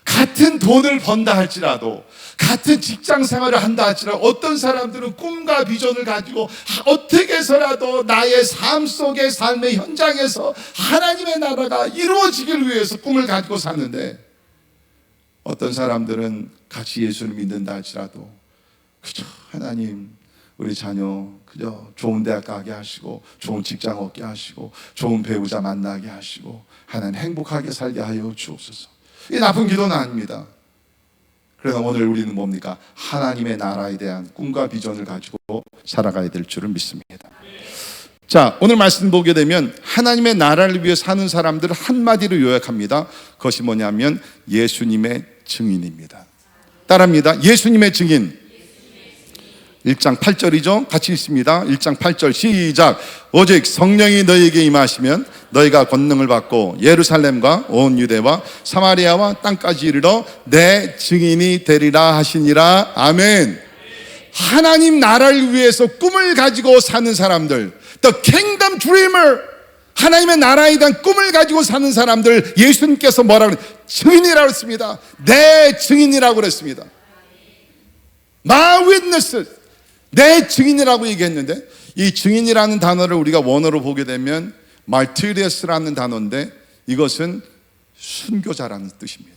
같은 돈을 번다 할지라도, 같은 직장 생활을 한다 할지라도, 어떤 사람들은 꿈과 비전을 가지고 어떻게 해서라도 나의 삶 속의 삶의 현장에서 하나님의 나라가 이루어지길 위해서 꿈을 가지고 사는데, 어떤 사람들은 같이 예수를 믿는다 할지라도 그저 하나님, 우리 자녀 그저 좋은 대학 가게 하시고, 좋은 직장 얻게 하시고, 좋은 배우자 만나게 하시고, 하나님 행복하게 살게 하여 주옵소서. 이 나쁜 기도는 아닙니다. 그러나 오늘 우리는 뭡니까? 하나님의 나라에 대한 꿈과 비전을 가지고 살아가야 될 줄을 믿습니다. 자, 오늘 말씀 보게 되면 하나님의 나라를 위해 사는 사람들을 한마디로 요약합니다. 그것이 뭐냐면 예수님의 증인입니다. 따라합니다. 예수님의 증인. 1장 8절이죠. 같이 읽습니다. 1장 8절 시작. 오직 성령이 너희에게 임하시면 너희가 권능을 받고 예루살렘과 온 유대와 사마리아와 땅까지 이르러 내 증인이 되리라 하시니라. 아멘. 하나님 나라를 위해서 꿈을 가지고 사는 사람들, The Kingdom Dreamer, 하나님의 나라에 대한 꿈을 가지고 사는 사람들, 예수님께서 뭐라고 증인이라고 했습니다. 내 증인이라고 그랬습니다. My witness, 내 증인이라고 얘기했는데, 이 증인이라는 단어를 우리가 원어로 보게 되면 martyrius라는 단어인데, 이것은 순교자라는 뜻입니다.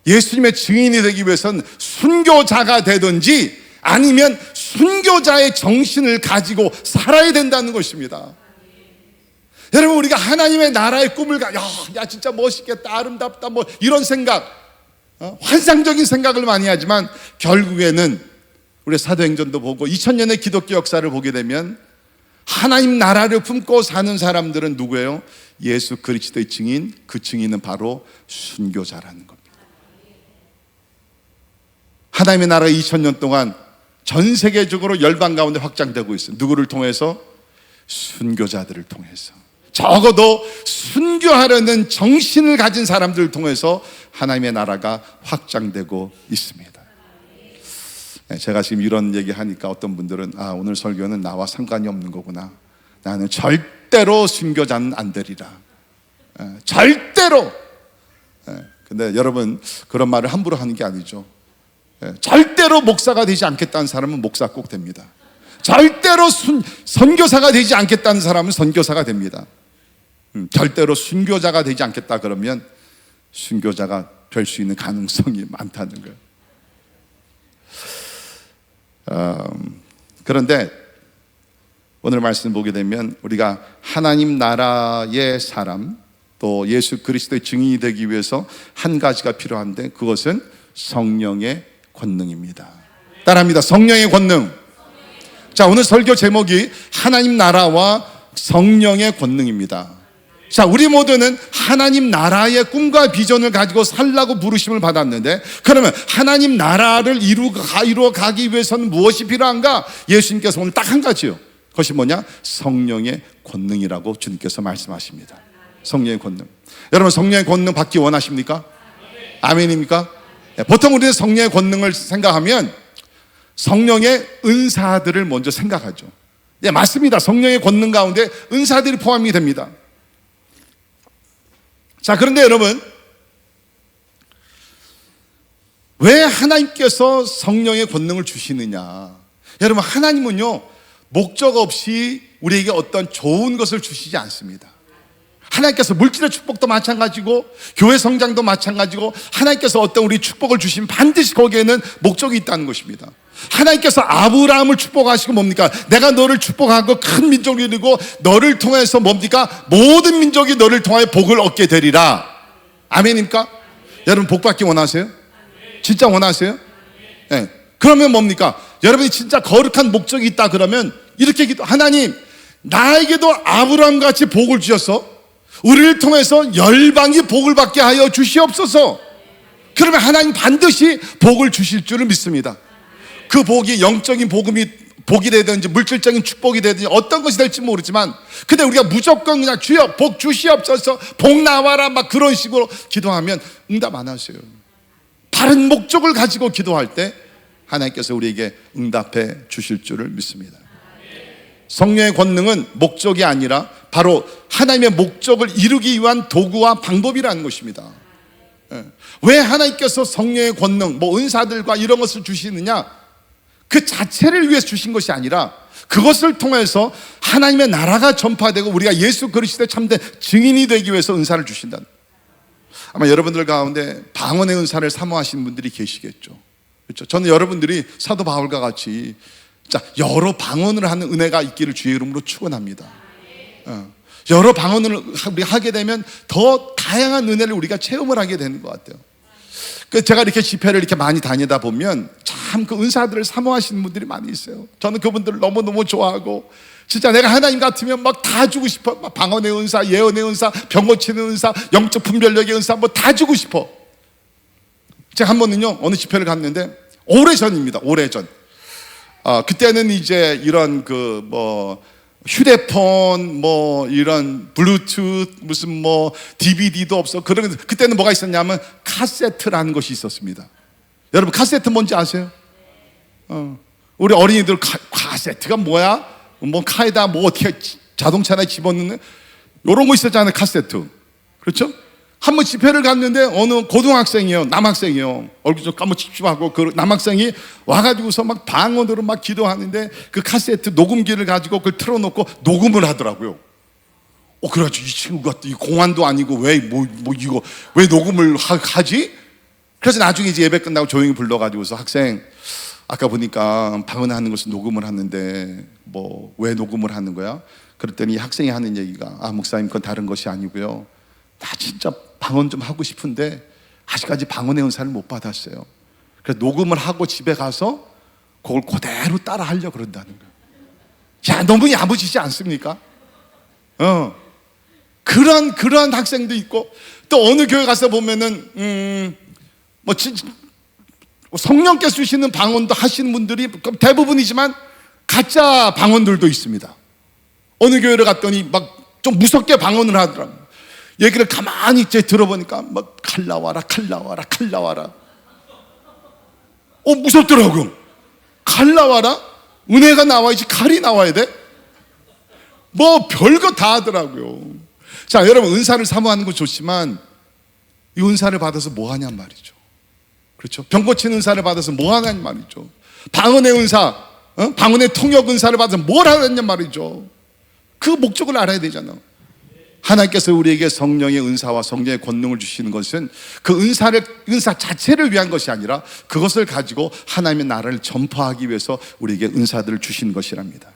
예수님의 증인이 되기 위해서는 순교자가 되든지 아니면 순교자의 정신을 가지고 살아야 된다는 것입니다. 여러분, 우리가 하나님의 나라의 꿈을 야 진짜 멋있겠다, 아름답다, 뭐 이런 생각, 환상적인 생각을 많이 하지만 결국에는 우리 사도행전도 보고 2000년의 기독교 역사를 보게 되면 하나님 나라를 품고 사는 사람들은 누구예요? 예수 그리스도의 증인, 그 증인은 바로 순교자라는 겁니다. 하나님의 나라가 2000년 동안 전 세계적으로 열방 가운데 확장되고 있어요. 누구를 통해서? 순교자들을 통해서. 적어도 순교하려는 정신을 가진 사람들을 통해서 하나님의 나라가 확장되고 있습니다. 제가 지금 이런 얘기 하니까 어떤 분들은 오늘 설교는 나와 상관이 없는 거구나. 나는 절대로 순교자는 안 되리라. 절대로. 근데 여러분, 그런 말을 함부로 하는 게 아니죠. 절대로 목사가 되지 않겠다는 사람은 목사 꼭 됩니다. 절대로 선교사가 되지 않겠다는 사람은 선교사가 됩니다. 절대로 순교자가 되지 않겠다 그러면 순교자가 될 수 있는 가능성이 많다는 거예요. 그런데 오늘 말씀 보게 되면 우리가 하나님 나라의 사람, 또 예수 그리스도의 증인이 되기 위해서 한 가지가 필요한데, 그것은 성령의 권능입니다. 따라합니다. 성령의 권능. 자, 오늘 설교 제목이 하나님 나라와 성령의 권능입니다. 자, 우리 모두는 하나님 나라의 꿈과 비전을 가지고 살라고 부르심을 받았는데, 그러면 하나님 나라를 이루어 가기 위해서는 무엇이 필요한가? 예수님께서 오늘 딱 한 가지요. 그것이 뭐냐? 성령의 권능이라고 주님께서 말씀하십니다. 성령의 권능. 여러분, 성령의 권능 받기 원하십니까? 아멘입니까? 보통 우리는 성령의 권능을 생각하면 성령의 은사들을 먼저 생각하죠. 네, 맞습니다. 성령의 권능 가운데 은사들이 포함이 됩니다. 자, 그런데 여러분, 왜 하나님께서 성령의 권능을 주시느냐? 여러분, 하나님은요, 목적 없이 우리에게 어떤 좋은 것을 주시지 않습니다. 하나님께서 물질의 축복도 마찬가지고 교회 성장도 마찬가지고, 하나님께서 어떤 우리 축복을 주시면 반드시 거기에는 목적이 있다는 것입니다. 하나님께서 아브라함을 축복하시고 뭡니까? 내가 너를 축복하고 큰 민족이 이루고 너를 통해서 뭡니까? 모든 민족이 너를 통하여 복을 얻게 되리라. 아멘입니까? 여러분, 복 받기 원하세요? 진짜 원하세요? 네. 그러면 뭡니까? 여러분이 진짜 거룩한 목적이 있다 그러면 이렇게 기도, 하나님 나에게도 아브라함같이 복을 주셔서 우리를 통해서 열방이 복을 받게 하여 주시옵소서. 그러면 하나님 반드시 복을 주실 줄을 믿습니다. 그 복이 영적인 복이 되든지 물질적인 축복이 되든지 어떤 것이 될지 모르지만, 근데 우리가 무조건 그냥 주여 복 주시옵소서, 복 나와라 막 그런 식으로 기도하면 응답 안 하세요. 바른 목적을 가지고 기도할 때 하나님께서 우리에게 응답해 주실 줄을 믿습니다. 성령의 권능은 목적이 아니라 바로 하나님의 목적을 이루기 위한 도구와 방법이라는 것입니다. 왜 하나님께서 성령의 권능, 은사들과 이런 것을 주시느냐? 그 자체를 위해서 주신 것이 아니라 그것을 통해서 하나님의 나라가 전파되고 우리가 예수 그리스도의 참된 증인이 되기 위해서 은사를 주신다. 아마 여러분들 가운데 방언의 은사를 사모하시는 분들이 계시겠죠. 그렇죠? 저는 여러분들이 사도 바울과 같이 여러 방언을 하는 은혜가 있기를 주의 이름으로 축원합니다. 여러 방언을 우리가 하게 되면 더 다양한 은혜를 우리가 체험을 하게 되는 것 같아요. 제가 이렇게 집회를 이렇게 많이 다니다 보면 참 그 은사들을 사모하시는 분들이 많이 있어요. 저는 그분들을 너무너무 좋아하고, 진짜 내가 하나님 같으면 막 다 주고 싶어. 막 방언의 은사, 예언의 은사, 병 고치는 은사, 영적 분별력의 은사 다 주고 싶어. 제가 한 번은요 어느 집회를 갔는데, 오래전입니다. 오래전. 그때는 이제 이런 휴대폰 이런 블루투스 무슨 DVD도 없어. 그때는 뭐가 있었냐면 카세트라는 것이 있었습니다. 여러분 카세트 뭔지 아세요? 우리 어린이들 카세트가 뭐야? 카에다 어떻게 자동차나 집어넣는 이런 거 있었잖아요. 카세트. 그렇죠? 한번 집회를 갔는데 어느 고등학생이에요. 남학생이에요. 얼굴 좀 까무칩칩하고 그 남학생이 와가지고서 막 방언으로 막 기도하는데 그 카세트 녹음기를 가지고 그걸 틀어놓고 녹음을 하더라고요. 그래가지고 이 친구가 이 공안도 아니고 왜 녹음을 하지? 그래서 나중에 이제 예배 끝나고 조용히 불러가지고서 학생, 아까 보니까 방언하는 것을 녹음을 하는데 왜 녹음을 하는 거야? 그랬더니 학생이 하는 얘기가, 목사님 그건 다른 것이 아니고요, 나 진짜 방언 좀 하고 싶은데 아직까지 방언의 은사를 못 받았어요. 그래서 녹음을 하고 집에 가서 그걸 그대로 따라 하려고 그런다는 거예요. 너무 야무지지 않습니까? 그런 학생도 있고, 또 어느 교회 가서 보면은 성령께서 주시는 방언도 하시는 분들이 대부분이지만 가짜 방언들도 있습니다. 어느 교회를 갔더니 막 좀 무섭게 방언을 하더라고요. 얘기를 가만히 들어보니까 칼 나와라 무섭더라고요. 칼 나와라? 은혜가 나와야지 칼이 나와야 돼? 별거 다 하더라고요. 자, 여러분 은사를 사모하는 거 좋지만 이 은사를 받아서 뭐 하냔 말이죠. 그렇죠? 병 고치는 은사를 받아서 뭐 하냔 말이죠. 방언의 은사, 방언의 통역 은사를 받아서 뭘 하느냐 말이죠. 그 목적을 알아야 되잖아. 하나님께서 우리에게 성령의 은사와 성령의 권능을 주시는 것은 그 은사 자체를 위한 것이 아니라 그것을 가지고 하나님의 나라를 전파하기 위해서 우리에게 은사들을 주시는 것이랍니다.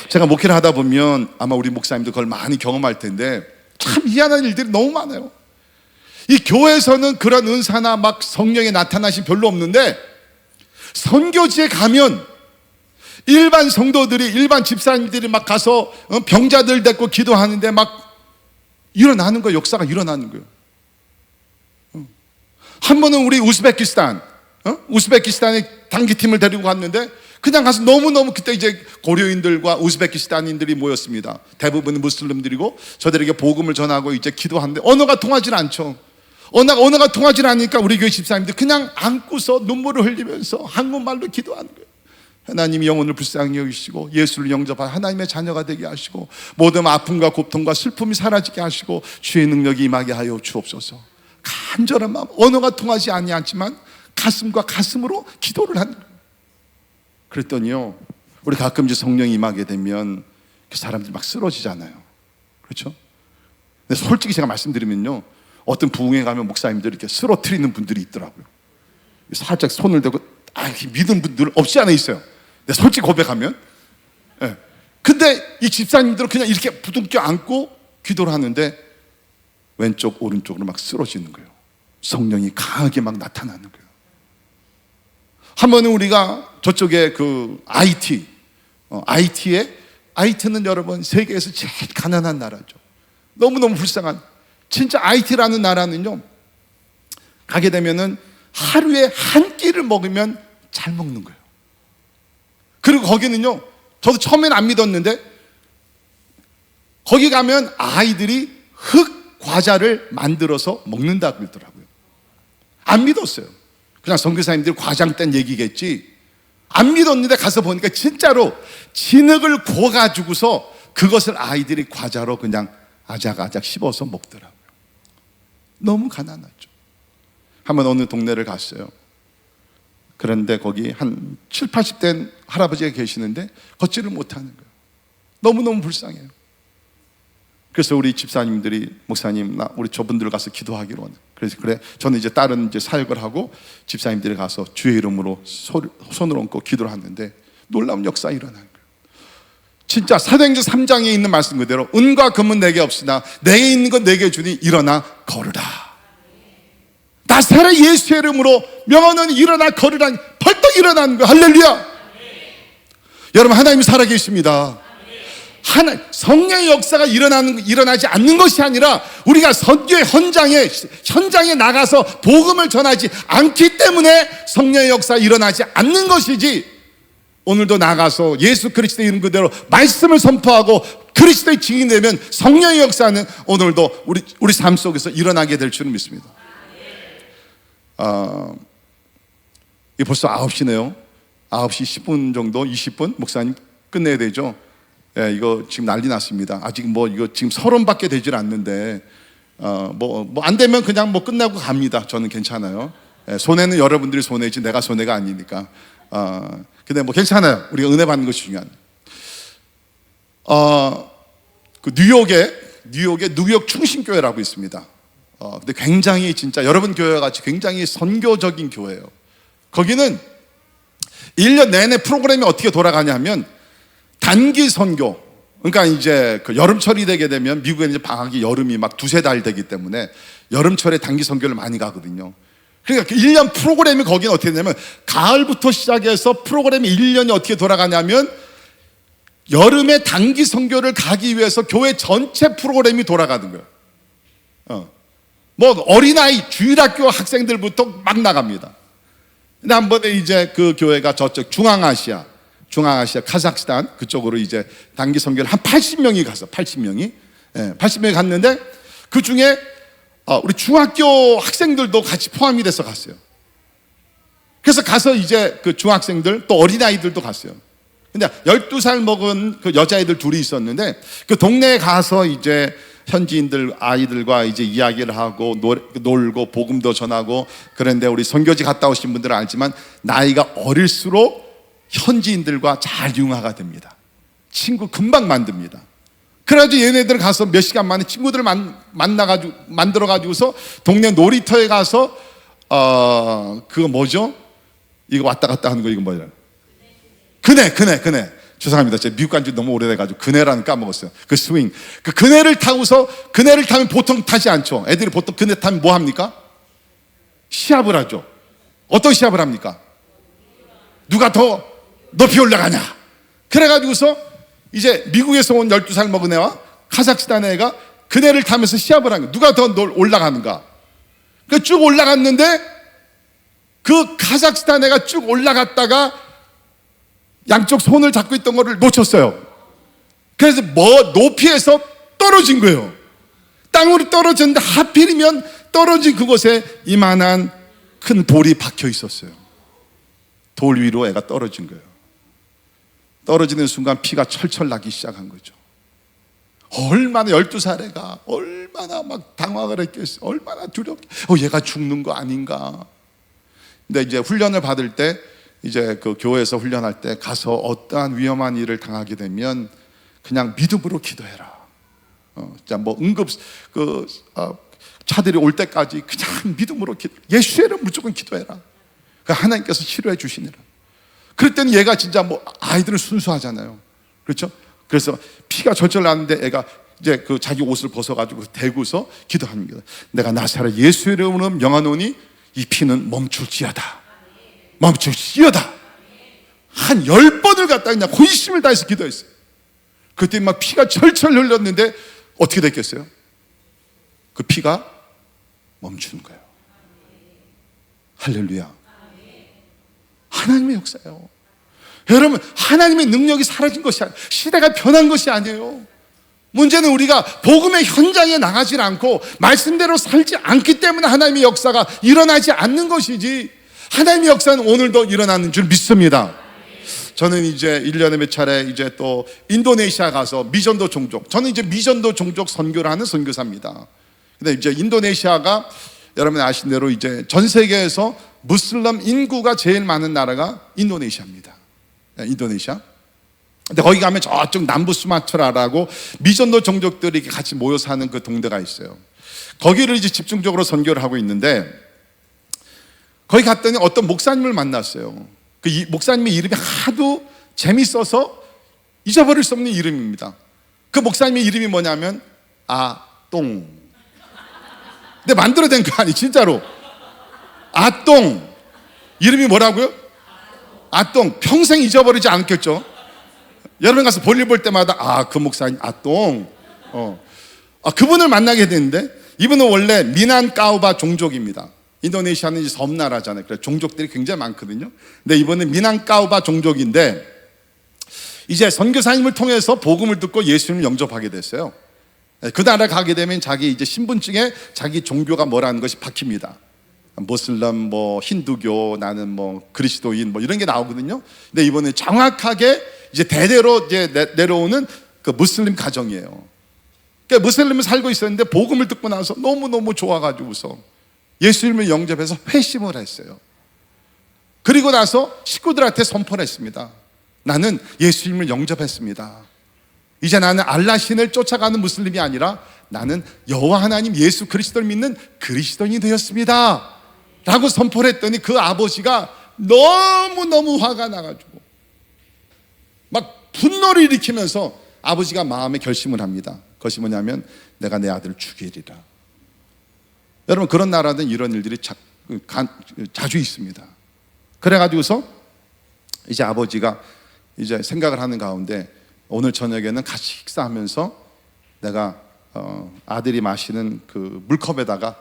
제가 목회를 하다 보면 아마 우리 목사님도 그걸 많이 경험할 텐데 참 희한한 일들이 너무 많아요. 이 교회에서는 그런 은사나 막 성령의 나타나심 별로 없는데, 선교지에 가면 일반 성도들이, 일반 집사님들이 막 가서 병자들 데리고 기도하는데 막 일어나는 거예요. 역사가 일어나는 거예요. 한 번은 우리 우즈베키스탄에 단기팀을 데리고 갔는데 그냥 가서 너무너무, 그때 이제 고려인들과 우즈베키스탄인들이 모였습니다. 대부분은 무슬림들이고 저들에게 복음을 전하고 이제 기도하는데 언어가 통하지 않죠. 언어가 통하지 않으니까 우리 교회 집사님들 그냥 안고서 눈물을 흘리면서 한국말로 기도하는 거예요. 하나님이 영혼을 불쌍히 여기시고 예수를 영접한 하나님의 자녀가 되게 하시고 모든 아픔과 고통과 슬픔이 사라지게 하시고 주의 능력이 임하게 하여 주옵소서. 간절한 마음, 언어가 통하지 않지만 가슴과 가슴으로 기도를 하는 거예요. 그랬더니요, 우리 가끔 이제 성령이 임하게 되면 그 사람들이 막 쓰러지잖아요. 그렇죠? 근데 솔직히 제가 말씀드리면요, 어떤 부흥회 가면 목사님들이 이렇게 쓰러뜨리는 분들이 있더라고요. 살짝 손을 대고 믿은 분들 없지 않아 있어요. 근데 솔직히 고백하면. 근데 이 집사님들은 그냥 이렇게 부둥켜 안고 기도를 하는데 왼쪽 오른쪽으로 막 쓰러지는 거예요. 성령이 강하게 막 나타나는 거예요. 한 번은 우리가 저쪽에 그 IT는 여러분 세계에서 제일 가난한 나라죠. 너무너무 불쌍한, 진짜 IT라는 나라는요, 가게 되면은 하루에 한 끼를 먹으면 잘 먹는 거예요. 그리고 거기는요, 저도 처음에는 안 믿었는데 거기 가면 아이들이 흙 과자를 만들어서 먹는다고 그러더라고요. 안 믿었어요. 그냥 선교사님들이 과장된 얘기겠지, 안 믿었는데 가서 보니까 진짜로 진흙을 구워가지고서 그것을 아이들이 과자로 그냥 아작아작 씹어서 먹더라고요. 너무 가난하죠. 한번 어느 동네를 갔어요. 그런데 거기 한 7, 80대 할아버지가 계시는데 걷지를 못하는 거예요. 너무너무 불쌍해요. 그래서 우리 집사님들이, 목사님, 나 우리 저분들 가서 기도하기로 하는. 그래서 그래, 저는 이제 다른 이제 사역을 하고 집사님들이 가서 주의 이름으로 손을 얹고 기도를 하는데 놀라운 역사 일어나는 거예요. 진짜 사도행전 3장에 있는 말씀 그대로 은과 금은 내게 없으나 내게 있는 건 내게 주니 일어나 걸으라. 나사렛 예수의 이름으로 명하노니 일어나 걸으라. 벌떡 일어나는 거예요. 할렐루야. 여러분, 하나님이 살아계십니다. 성령의 역사가 일어나지 않는 것이 아니라 우리가 선교의 현장에 나가서 복음을 전하지 않기 때문에 성령의 역사가 일어나지 않는 것이지, 오늘도 나가서 예수 그리스도의 이름 그대로 말씀을 선포하고 그리스도의 증인이 되면 성령의 역사는 오늘도 우리 삶 속에서 일어나게 될 줄은 믿습니다. 이게 벌써 9시네요. 9시 10분 정도, 20분 목사님 끝내야 되죠. 예, 이거 지금 난리 났습니다. 아직 이거 지금 서론밖에 되질 않는데, 안 되면 그냥 끝나고 갑니다. 저는 괜찮아요. 예, 손해는 여러분들이 손해지 내가 손해가 아니니까. 근데 괜찮아요. 우리가 은혜 받는 것이 중요한. 그 뉴욕에 뉴욕 충신교회라고 있습니다. 근데 굉장히 진짜 여러분 교회와 같이 굉장히 선교적인 교회예요. 거기는 1년 내내 프로그램이 어떻게 돌아가냐면 단기 선교. 그러니까 이제 그 여름철이 되게 되면 미국에는 이제 방학이 여름이 막 2-3달 되기 때문에 여름철에 단기 선교를 많이 가거든요. 그러니까 1년 프로그램이 거기는 어떻게 되냐면 가을부터 시작해서 프로그램이 1년이 어떻게 돌아가냐면 여름에 단기 선교를 가기 위해서 교회 전체 프로그램이 돌아가는 거예요. 어린아이 주일학교 학생들부터 막 나갑니다. 근데 한 번에 이제 그 교회가 저쪽 중앙아시아 카자흐스탄 그쪽으로 이제 단기 선교를 한 80명이 가서 80명이 갔는데 그 중에 우리 중학교 학생들도 같이 포함이 돼서 갔어요. 그래서 가서 이제 그 중학생들 또 어린아이들도 갔어요. 근데 12살 먹은 그 여자애들 둘이 있었는데 그 동네에 가서 이제 현지인들 아이들과 이제 이야기를 하고 놀고 복음도 전하고. 그런데 우리 선교지 갔다 오신 분들은 알지만 나이가 어릴수록 현지인들과 잘 융화가 됩니다. 친구 금방 만듭니다. 그래가지고 얘네들 가서 몇 시간 만에 친구들을 만들어가지고서 동네 놀이터에 가서 그거 뭐죠? 이거 왔다 갔다 하는 거 이거 뭐야? 그네. 죄송합니다. 제가 미국 간 지 너무 오래돼가지고 그네라는 까먹었어요. 그 스윙. 그 그네를 타고서, 그네를 타면 보통 타지 않죠. 애들이 보통 그네 타면 뭐 합니까? 시합을 하죠. 어떤 시합을 합니까? 누가 더 높이 올라가냐. 그래가지고서 이제 미국에서 온 12살 먹은 애와 카자흐스탄 애가 그네를 타면서 시합을 한 거예요. 누가 더 올라가는가. 그 쭉 올라갔는데 그 카자흐스탄 애가 쭉 올라갔다가 양쪽 손을 잡고 있던 거를 놓쳤어요. 그래서 높이에서 떨어진 거예요. 땅으로 떨어졌는데 하필이면 떨어진 그곳에 이만한 큰 돌이 박혀 있었어요. 돌 위로 애가 떨어진 거예요. 떨어지는 순간 피가 철철 나기 시작한 거죠. 얼마나 12살 애가 얼마나 막 당황을 했겠어요. 얼마나 두렵게 얘가 죽는 거 아닌가. 근데 이제 훈련을 받을 때 이제 그 교회에서 훈련할 때 가서 어떠한 위험한 일을 당하게 되면 그냥 믿음으로 기도해라. 진짜 응급 차들이 올 때까지 그냥 믿음으로 예수의 이름 무조건 기도해라. 하나님께서 치료해 주시니라. 그럴 때는 얘가 진짜 아이들은 순수하잖아요. 그렇죠? 그래서 피가 절절 나는데 애가 이제 그 자기 옷을 벗어가지고 대고서 기도합니다. 내가 나사렛 예수의 이름으로 명하노니 이 피는 멈출지어다. 멈추시오다. 한 10번을 갖다 그냥 혼심을 다해서 기도했어요. 그때 막 피가 철철 흘렀는데 어떻게 됐겠어요? 그 피가 멈추는 거예요. 할렐루야. 하나님의 역사예요. 여러분, 하나님의 능력이 사라진 것이 아니에요. 시대가 변한 것이 아니에요. 문제는 우리가 복음의 현장에 나가지 않고 말씀대로 살지 않기 때문에 하나님의 역사가 일어나지 않는 것이지, 하나님의 역사는 오늘도 일어나는 줄 믿습니다. 저는 이제 1년에 몇 차례 이제 또 인도네시아 가서 미전도 종족, 저는 이제 미전도 종족 선교를 하는 선교사입니다. 근데 이제 인도네시아가 여러분 아신 대로 이제 전 세계에서 무슬림 인구가 제일 많은 나라가 인도네시아입니다. 인도네시아. 근데 거기 가면 저쪽 남부 수마트라라고 미전도 종족들이 같이 모여 사는 그 동네가 있어요. 거기를 이제 집중적으로 선교를 하고 있는데, 거기 갔더니 어떤 목사님을 만났어요. 그 목사님의 이름이 하도 재밌어서 잊어버릴 수 없는 이름입니다. 그 목사님의 이름이 뭐냐면 아똥. 근데 만들어낸 거 아니, 진짜로. 아똥. 이름이 뭐라고요? 아똥. 평생 잊어버리지 않겠죠. 여러분 가서 볼일 볼 때마다 그 목사님 아똥. 그분을 만나게 됐는데, 이분은 원래 미난까우바 종족입니다. 인도네시아는 이제 섬나라잖아요. 그래서 종족들이 굉장히 많거든요. 근데 이번엔 미난까우바 종족인데, 이제 선교사님을 통해서 복음을 듣고 예수님을 영접하게 됐어요. 그 나라 가게 되면 자기 이제 신분증에 자기 종교가 뭐라는 것이 박힙니다. 모슬람, 뭐 힌두교, 나는 뭐 그리스도인, 뭐 이런 게 나오거든요. 근데 이번에 정확하게 이제 대대로 이제 내려오는 그 무슬림 가정이에요. 그러니까 무슬림을 살고 있었는데 복음을 듣고 나서 너무너무 좋아가지고서 예수님을 영접해서 회심을 했어요. 그리고 나서 식구들한테 선포를 했습니다. 나는 예수님을 영접했습니다. 이제 나는 알라신을 쫓아가는 무슬림이 아니라 나는 여호와 하나님 예수 그리스도를 믿는 그리스도인이 되었습니다 라고 선포를 했더니, 그 아버지가 너무너무 화가 나가지고 막 분노를 일으키면서 아버지가 마음에 결심을 합니다. 그것이 뭐냐면 내가 내 아들을 죽이리라. 여러분, 그런 나라는 이런 일들이 자주 있습니다. 그래가지고서 이제 아버지가 이제 생각을 하는 가운데, 오늘 저녁에는 같이 식사하면서 내가 아들이 마시는 그 물컵에다가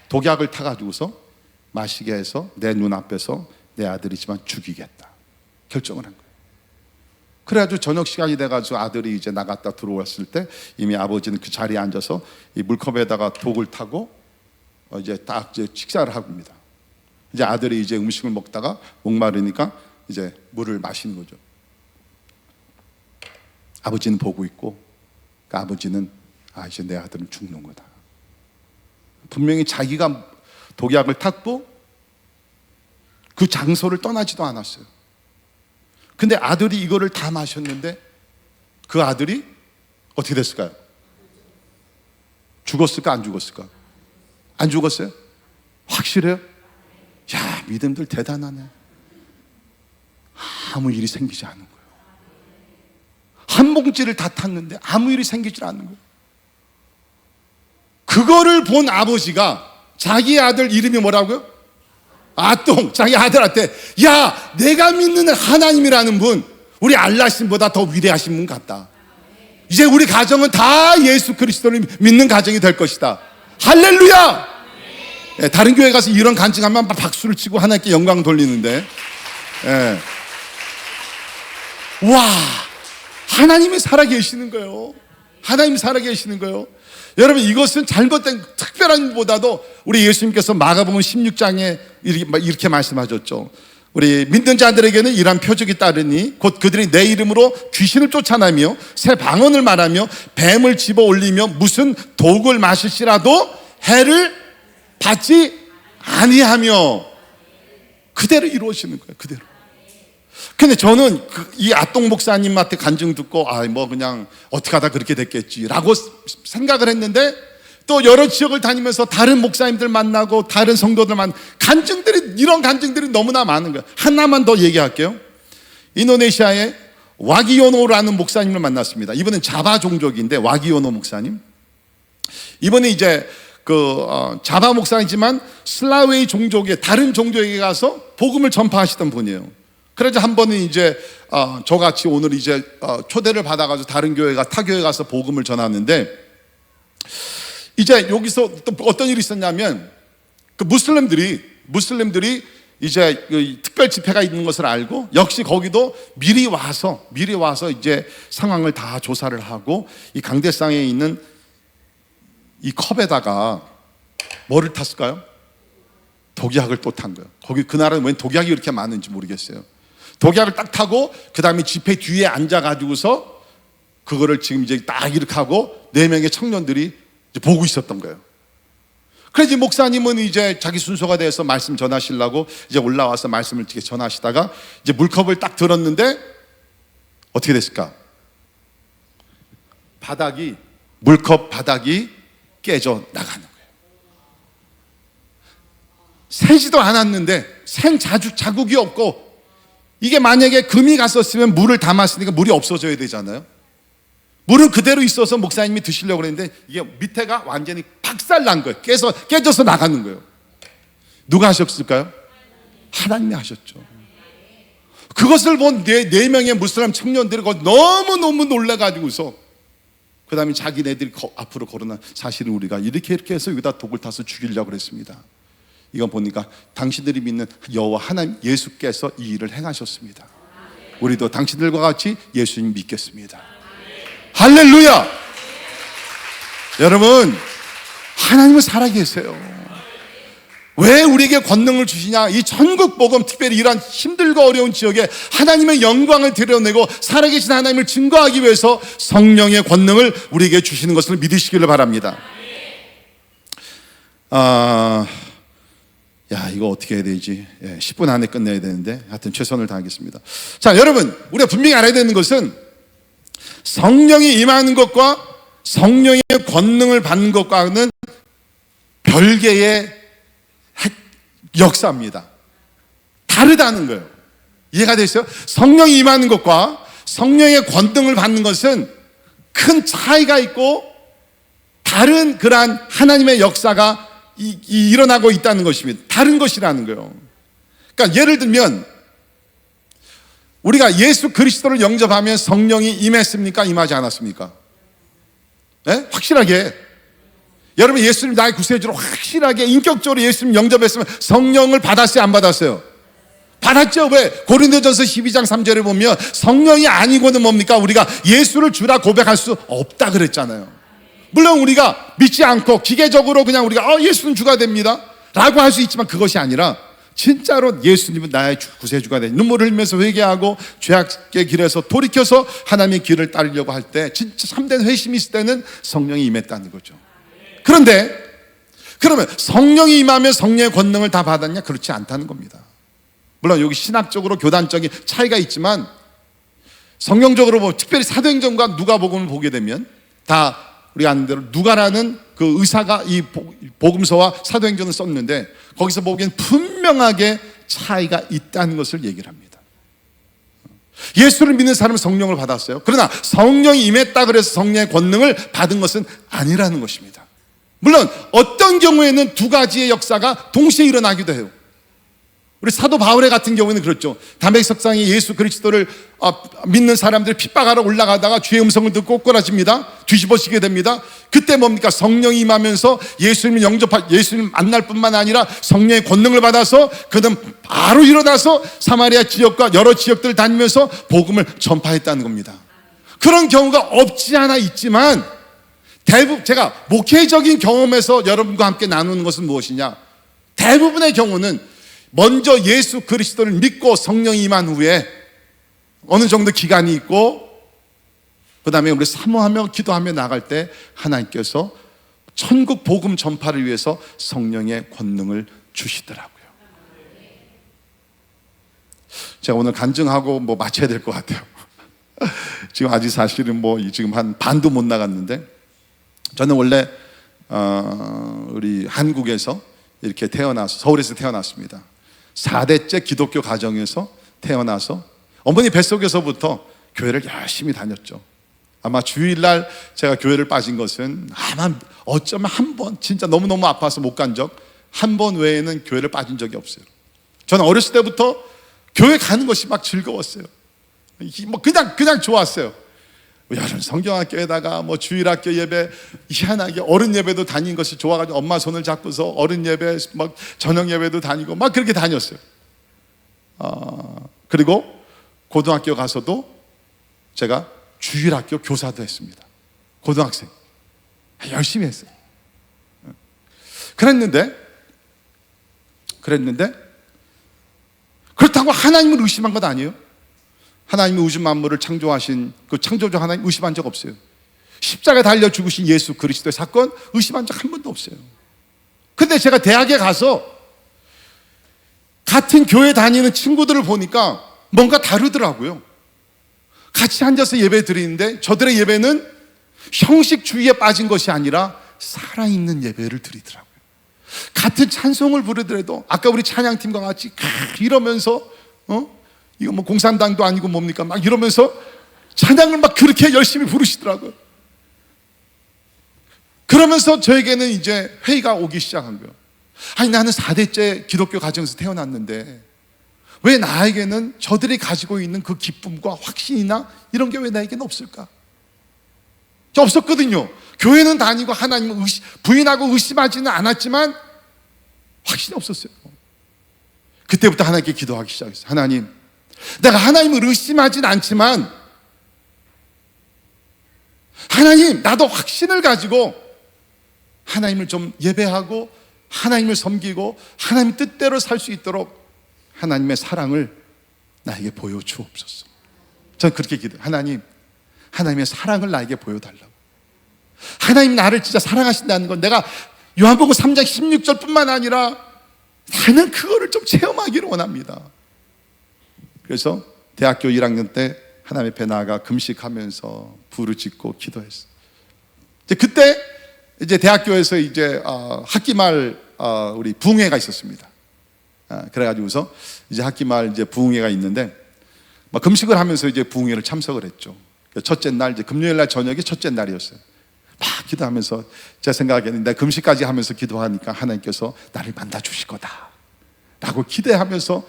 독약을 타가지고서 마시게 해서 내 눈앞에서 내 아들이지만 죽이겠다 결정을 한 거예요. 그래가지고 저녁 시간이 돼가지고 아들이 이제 나갔다 들어왔을 때 이미 아버지는 그 자리에 앉아서 이 물컵에다가 독을 타고 이제 딱 이제 식사를 하고입니다. 이제 아들이 이제 음식을 먹다가 목마르니까 이제 물을 마시는 거죠. 아버지는 보고 있고, 그 아버지는 이제 내 아들은 죽는 거다. 분명히 자기가 독약을 탔고 그 장소를 떠나지도 않았어요. 근데 아들이 이거를 다 마셨는데 그 아들이 어떻게 됐을까요? 죽었을까 안 죽었을까? 안 죽었어요? 확실해요? 야, 믿음들 대단하네. 아무 일이 생기지 않은 거예요. 한 몽지를 다 탔는데 아무 일이 생기지 않는 거예요. 그거를 본 아버지가 자기 아들 이름이 뭐라고요? 아똥. 자기 아들한테, 야, 내가 믿는 하나님이라는 분, 우리 알라신보다 더 위대하신 분 같다. 이제 우리 가정은 다 예수 그리스도를 믿는 가정이 될 것이다. 할렐루야. 다른 교회 가서 이런 간증하면 박수를 치고 하나님께 영광 돌리는데, 와, 하나님이 살아계시는 거예요. 하나님이 살아계시는 거예요. 여러분, 이것은 잘못된 특별한 보다도 우리 예수님께서 마가복음 16장에 이렇게 말씀하셨죠. 우리 믿는 자들에게는 이러한 표적이 따르니 곧 그들이 내 이름으로 귀신을 쫓아내며 새 방언을 말하며 뱀을 집어 올리며 무슨 독을 마실지라도 해를 받지 아니하며, 그대로 이루어지는 거예요. 그대로. 근데 저는 이 아똥 목사님한테 간증 듣고 뭐 그냥 어떻게 하다 그렇게 됐겠지라고 생각을 했는데, 또 여러 지역을 다니면서 다른 목사님들 만나고 다른 성도들 간증들이, 이런 간증들이 너무나 많은 거예요. 하나만 더 얘기할게요. 인도네시아에 와기요노라는 목사님을 만났습니다. 이분은 자바 종족인데 와기요노 목사님. 이분이 이제 자바 목사이지만 슬라웨이 종족의 다른 종족에게 가서 복음을 전파하시던 분이에요. 그래서 한 번은 이제 저같이 오늘 이제 초대를 받아가지고 다른 교회가 타 교회 가서 복음을 전하는데, 이제 여기서 또 어떤 일이 있었냐면, 그 무슬림들이 이제 그 특별 집회가 있는 것을 알고 역시 거기도 미리 와서 이제 상황을 다 조사를 하고 이 강대상에 있는 이 컵에다가 뭐를 탔을까요? 독약을 또 탄 거예요. 그 나라는 왜 독약이 이렇게 많은지 모르겠어요. 독약을 딱 타고 그 다음에 집회 뒤에 앉아가지고서 그거를 지금 이제 딱 이렇게 하고 4명의 청년들이 이제 보고 있었던 거예요. 그래서 목사님은 이제 자기 순서가 돼서 말씀 전하시려고 이제 올라와서 말씀을 이렇게 전하시다가 이제 물컵을 딱 들었는데 어떻게 됐을까? 물컵 바닥이 깨져 나가는 거예요. 새지도 않았는데 생 자국이 없고, 이게 만약에 금이 갔었으면 물을 담았으니까 물이 없어져야 되잖아요. 물은 그대로 있어서 목사님이 드시려고 그랬는데 이게 밑에가 완전히 박살난 거예요. 깨져서 나가는 거예요. 누가 하셨을까요? 하나님이 하셨죠. 그것을 본 네 명의 무슬림 청년들이 너무너무 놀라가지고서 그 다음에 자기네들이 앞으로 거론한, 사실은 우리가 이렇게 해서 여기다 독을 타서 죽이려고 그랬습니다. 이건 보니까 당신들이 믿는 여호와 하나님 예수께서 이 일을 행하셨습니다. 우리도 당신들과 같이 예수님 믿겠습니다. 할렐루야! 여러분, 하나님은 살아계세요. 왜 우리에게 권능을 주시냐? 이 전국 복음, 특별히 이러한 힘들고 어려운 지역에 하나님의 영광을 드러내고 살아계신 하나님을 증거하기 위해서 성령의 권능을 우리에게 주시는 것을 믿으시기를 바랍니다. 이거 어떻게 해야 되지? 10분 안에 끝내야 되는데 하여튼 최선을 다하겠습니다. 자, 여러분, 우리가 분명히 알아야 되는 것은 성령이 임하는 것과 성령의 권능을 받는 것과는 별개의 역사입니다. 다르다는 거예요. 이해가 되세요? 성령이 임하는 것과 성령의 권능을 받는 것은 큰 차이가 있고 다른 그러한 하나님의 역사가 일어나고 있다는 것입니다. 다른 것이라는 거예요. 그러니까 예를 들면 우리가 예수 그리스도를 영접하면 성령이 임했습니까? 임하지 않았습니까? 네? 확실하게 여러분, 예수님 나의 구세주로 확실하게 인격적으로 예수님 영접했으면 성령을 받았어요? 안 받았어요? 받았죠. 왜? 고린도전서 12장 3절에 보면 성령이 아니고는 뭡니까? 우리가 예수를 주라 고백할 수 없다 그랬잖아요. 물론 우리가 믿지 않고 기계적으로 그냥 우리가 예수는 주가 됩니다 라고 할 수 있지만, 그것이 아니라 진짜로 예수님은 나의 구세주가 돼 눈물을 흘리면서 회개하고 죄악의 길에서 돌이켜서 하나님의 길을 따르려고 할 때 진짜 참된 회심이 있을 때는 성령이 임했다는 거죠. 그런데 그러면 성령이 임하면 성령의 권능을 다 받았냐? 그렇지 않다는 겁니다. 물론 여기 신학적으로 교단적인 차이가 있지만 성경적으로 특별히 사도행전과 누가복음을 보게 되면 다 우리가 아는 대로 누가라는 그 의사가 이 복음서와 사도행전을 썼는데 거기서 보기엔 분명하게 차이가 있다는 것을 얘기를 합니다. 예수를 믿는 사람은 성령을 받았어요. 그러나 성령이 임했다 그래서 성령의 권능을 받은 것은 아니라는 것입니다. 물론 어떤 경우에는 두 가지의 역사가 동시에 일어나기도 해요. 우리 사도 바울의 같은 경우에는 그렇죠. 다메섹성에 예수 그리스도를 믿는 사람들이 핍박하러 올라가다가 주의 음성을 듣고 꼬꾸라집니다. 뒤집어지게 됩니다. 그때 뭡니까? 성령이 임하면서 예수님 만날 뿐만 아니라 성령의 권능을 받아서 그는 바로 일어나서 사마리아 지역과 여러 지역들을 다니면서 복음을 전파했다는 겁니다. 그런 경우가 없지 않아 있지만 대부분, 제가 목회적인 경험에서 여러분과 함께 나누는 것은 무엇이냐? 대부분의 경우는 먼저 예수 그리스도를 믿고 성령이 임한 후에 어느 정도 기간이 있고 그 다음에 우리 사모하며 기도하며 나갈 때 하나님께서 천국 복음 전파를 위해서 성령의 권능을 주시더라고요. 제가 오늘 간증하고 마쳐야 될 것 같아요. 지금 아직 사실은 지금 한 반도 못 나갔는데, 저는 원래 우리 한국에서 이렇게 태어나서 서울에서 태어났습니다. 4대째 기독교 가정에서 태어나서 어머니 뱃속에서부터 교회를 열심히 다녔죠. 아마 주일날 제가 교회를 빠진 것은 아마 어쩌면 한 번, 진짜 너무너무 아파서 못 간 적 한 번 외에는 교회를 빠진 적이 없어요. 저는 어렸을 때부터 교회 가는 것이 막 즐거웠어요. 뭐 그냥 좋았어요. 여름 성경학교에다가 뭐 주일학교 예배, 희한하게 어른 예배도 다닌 것이 좋아가지고 엄마 손을 잡고서 어른 예배, 막 저녁 예배도 다니고 막 그렇게 다녔어요. 그리고 고등학교 가서도 제가 주일학교 교사도 했습니다. 고등학생 열심히 했어요. 그랬는데 그렇다고 하나님을 의심한 것 아니에요. 하나님이 우주 만물을 창조하신 그 창조주 하나님 의심한 적 없어요. 십자가에 달려 죽으신 예수 그리스도의 사건 의심한 적 한 번도 없어요. 근데 제가 대학에 가서 같은 교회 다니는 친구들을 보니까 뭔가 다르더라고요. 같이 앉아서 예배 드리는데 저들의 예배는 형식주의에 빠진 것이 아니라 살아있는 예배를 드리더라고요. 같은 찬송을 부르더라도 아까 우리 찬양팀과 같이 이러면서 이거 뭐 공산당도 아니고 뭡니까 막 이러면서 찬양을 막 그렇게 열심히 부르시더라고요. 그러면서 저에게는 이제 회의가 오기 시작한 거예요. 아니 나는 4대째 기독교 가정에서 태어났는데 왜 나에게는 저들이 가지고 있는 그 기쁨과 확신이나 이런 게 왜 나에게는 없을까? 저 없었거든요. 교회는 다니고 하나님을 부인하고 의심하지는 않았지만 확신이 없었어요. 그때부터 하나님께 기도하기 시작했어요. 하나님, 내가 하나님을 의심하진 않지만 하나님, 나도 확신을 가지고 하나님을 좀 예배하고 하나님을 섬기고 하나님 뜻대로 살 수 있도록 하나님의 사랑을 나에게 보여주옵소서. 저는 그렇게 기도해요. 하나님, 하나님의 사랑을 나에게 보여달라고. 하나님 나를 진짜 사랑하신다는 건 내가 요한복음 3장 16절뿐만 아니라 나는 그거를 좀 체험하기를 원합니다. 그래서 대학교 1학년 때 하나님 앞에 나아가 금식하면서 부르짖고 기도했어요. 그때 이제 대학교에서 이제 학기 말 우리 부흥회가 있었습니다. 그래가지고서 이제 학기 말 이제 부흥회가 있는데 막 금식을 하면서 이제 부흥회를 참석을 했죠. 첫째 날 이제 금요일 날 저녁이 첫째 날이었어요. 막 기도하면서 제 생각에는 내가 금식까지 하면서 기도하니까 하나님께서 나를 만나 주실 거다 라고 기대하면서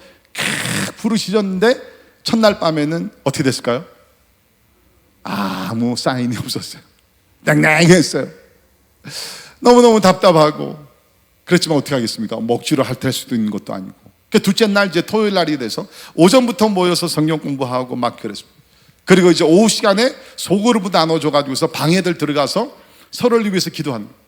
부르시셨는데 첫날 밤에는 어떻게 됐을까요? 아무 사인이 없었어요. 냥냥했어요. 너무너무 답답하고 그렇지만 어떻게 하겠습니까? 먹지로 할 수도 있는 것도 아니고. 둘째 날 이제 토요일 날이 돼서 오전부터 모여서 성경 공부하고 막 그랬습니다. 그리고 이제 오후 시간에 소그룹으로 나눠줘가지고서 방에들 들어가서 서로를 위해서 기도하는 거예요.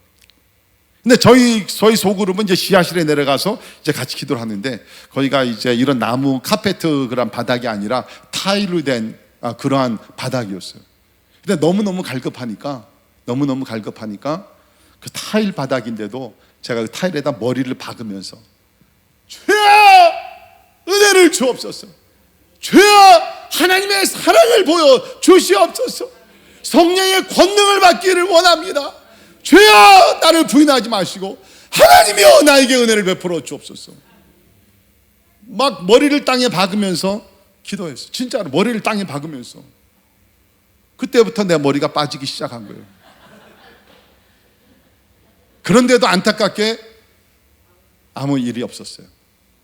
근데 저희 소그룹은 이제 지하실에 내려가서 이제 같이 기도를 하는데 거기가 이제 이런 나무 카페트 그런 바닥이 아니라 타일로 된 그러한 바닥이었어요. 근데 너무너무 갈급하니까 그 타일 바닥인데도 제가 그 타일에다 머리를 박으면서 주여 은혜를 주옵소서, 주여 하나님의 사랑을 보여 주시옵소서, 성령의 권능을 받기를 원합니다. 주여 나를 부인하지 마시고 하나님이여 나에게 은혜를 베풀어 주옵소서. 막 머리를 땅에 박으면서 기도했어요. 진짜로 머리를 땅에 박으면서. 그때부터 내 머리가 빠지기 시작한 거예요. 그런데도 안타깝게 아무 일이 없었어요.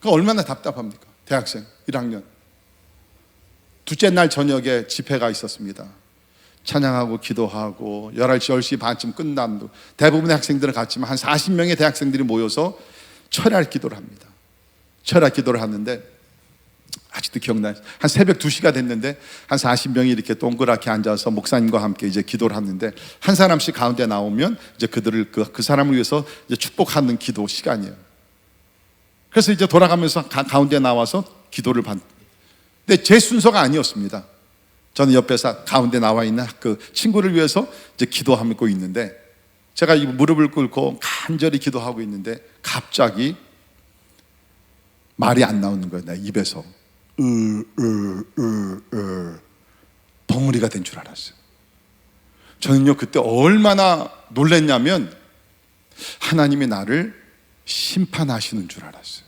그 얼마나 답답합니까? 대학생 1학년 둘째 날 저녁에 집회가 있었습니다. 찬양하고 기도하고 11시, 10시 반쯤 끝난 대부분의 학생들은 갔지만 한 40명의 대학생들이 모여서 철야 기도를 합니다. 철야 기도를 하는데 아직도 기억나요. 한 새벽 2시가 됐는데 한 40명이 이렇게 동그랗게 앉아서 목사님과 함께 이제 기도를 하는데 한 사람씩 가운데 나오면 이제 그들을 그 사람을 위해서 이제 축복하는 기도 시간이에요. 그래서 이제 돌아가면서 가운데 나와서 기도를 받는. 근데 제 순서가 아니었습니다. 저는 옆에서 가운데 나와 있는 그 친구를 위해서 이제 기도하고 있는데 제가 이 무릎을 꿇고 간절히 기도하고 있는데 갑자기 말이 안 나오는 거예요. 내 입에서 벙어리가 된 줄 알았어요. 저는요 그때 얼마나 놀랐냐면 하나님이 나를 심판하시는 줄 알았어요.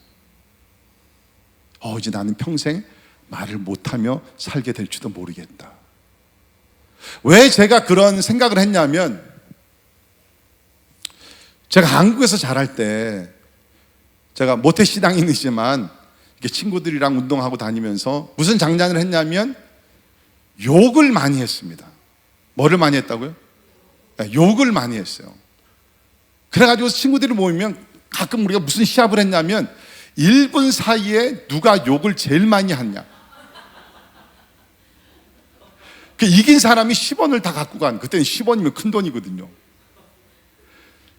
이제 나는 평생 말을 못하며 살게 될지도 모르겠다. 왜 제가 그런 생각을 했냐면, 제가 한국에서 자랄 때 제가 모태신앙인이지만 이렇게 친구들이랑 운동하고 다니면서 무슨 장난을 했냐면 욕을 많이 했습니다. 뭐를 많이 했다고요? 욕을 많이 했어요. 그래가지고 친구들이 모이면 가끔 우리가 무슨 시합을 했냐면 1분 사이에 누가 욕을 제일 많이 하냐, 그 이긴 사람이 10원을 다 갖고 간, 그때는 10원이면 큰 돈이거든요.